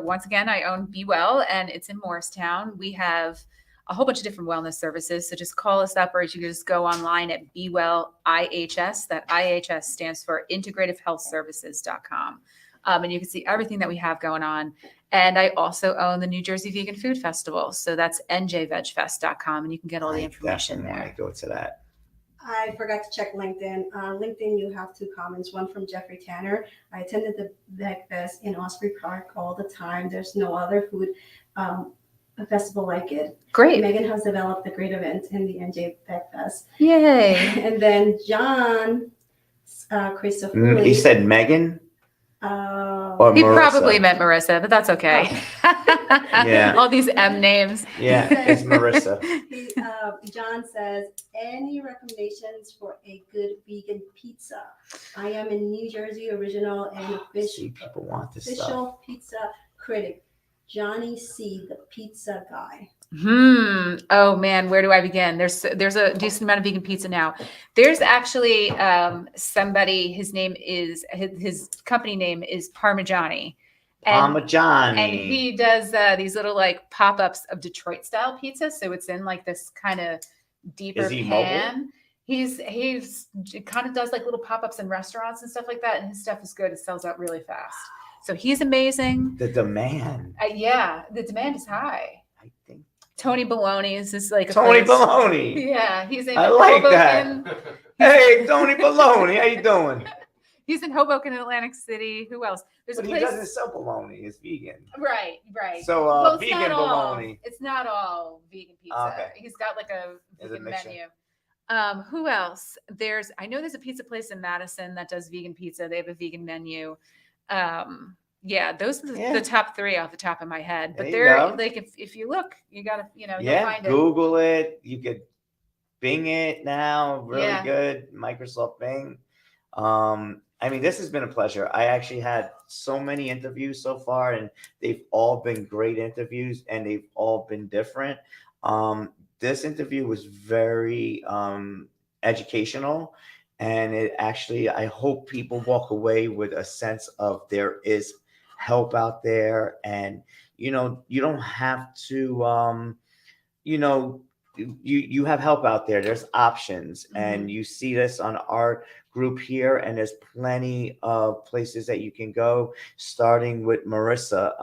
once again, I own Be Well, and it's in Morristown. We have a whole bunch of different wellness services. So just call us up, or you can just go online at Be Well IHS. That IHS stands for integrativhealthservices.com. And you can see everything that we have going on. And I also own the New Jersey Vegan Food Festival. So that's NJ VegFest.com, and you can get all the information there. I go to that. I forgot to check LinkedIn. LinkedIn, you have 2 comments. One from Jeffrey Tanner. I attended the VegFest in Asbury Park all the time. There's no other food a festival like it. Great. Megan has developed a great event in the NJ VegFest. Yay. And then John Christopher. He said Megan? Or He Marissa? probably meant Marissa, but that's okay. Yeah. All these M names. Yeah, it's Marissa. John says, any recommendations for a good vegan pizza? I am a New Jersey original and See, people want this stuff. official pizza critic. Johnny C, the pizza guy. Oh man, where do I begin? There's a decent amount of vegan pizza now. There's actually somebody. His name is his company name is Parmigiani. And he does these little like pop-ups of Detroit style pizza. So it's in like this kind of deeper Is he pan. mobile? He's kind of does like little pop-ups in restaurants and stuff like that. And his stuff is good. It sells out really fast. So he's amazing. The demand. Yeah, the demand is high. I think Tony Baloney's is like Tony Baloney. Yeah, he's in I like Hoboken. that. Hey, Tony Baloney, how you doing? He's in Hoboken and Atlantic City. Who else? There's But a he place. doesn't sell bologna. It's vegan. Right. So Well, it's vegan not all- bologna. It's not all vegan pizza. Okay. He's got like a There's a vegan mixture. menu. Who else? I know there's a pizza place in Madison that does vegan pizza. They have a vegan menu. Yeah, those are the top 3 off the top of my head. But There you they're go. like, if you look, you gotta, you'll Yeah, find it. Google it. You could Bing it now. Really Yeah. good. Microsoft Bing. I mean, this has been a pleasure. I actually had so many interviews so far, and they've all been great interviews, and they've all been different. This interview was very educational, and it actually, I hope people walk away with a sense of there is help out there, and you don't have to you have help out there. There's options, and you see this on our group here, and there's plenty of places that you can go, starting with Marissa,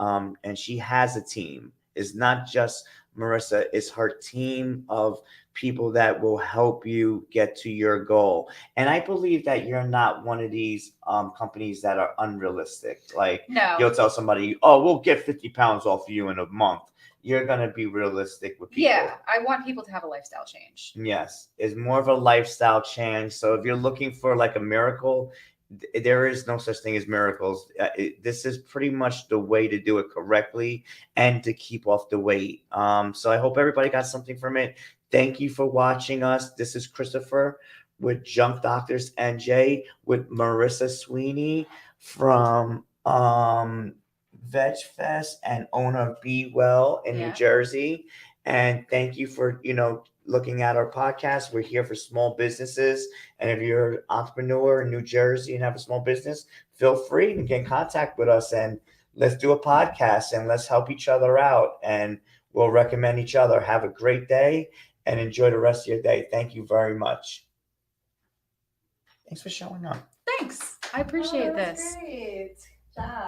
and she has a team. It's not just Marissa, it's her team of people that will help you get to your goal. And I believe that you're not one of these companies that are unrealistic. Like, No. you'll tell somebody, oh, we'll get 50 pounds off of you in a month. You're going to be realistic with people. Yeah, I want people to have a lifestyle change. Yes, it's more of a lifestyle change. So if you're looking for like a miracle, there is no such thing as miracles. This is pretty much the way to do it correctly and to keep off the weight. So I hope everybody got something from it. Thank you for watching us. This is Christopher with Junk Doctors NJ with Marisa Sweeney from VegFest and owner of Be Well in New Jersey. And thank you for, looking at our podcast. We're here for small businesses. And if you're an entrepreneur in New Jersey and have a small business, feel free to get in contact with us and let's do a podcast and let's help each other out. And we'll recommend each other. Have a great day and enjoy the rest of your day. Thank you very much. Thanks for showing up. Thanks. I appreciate this. Great job.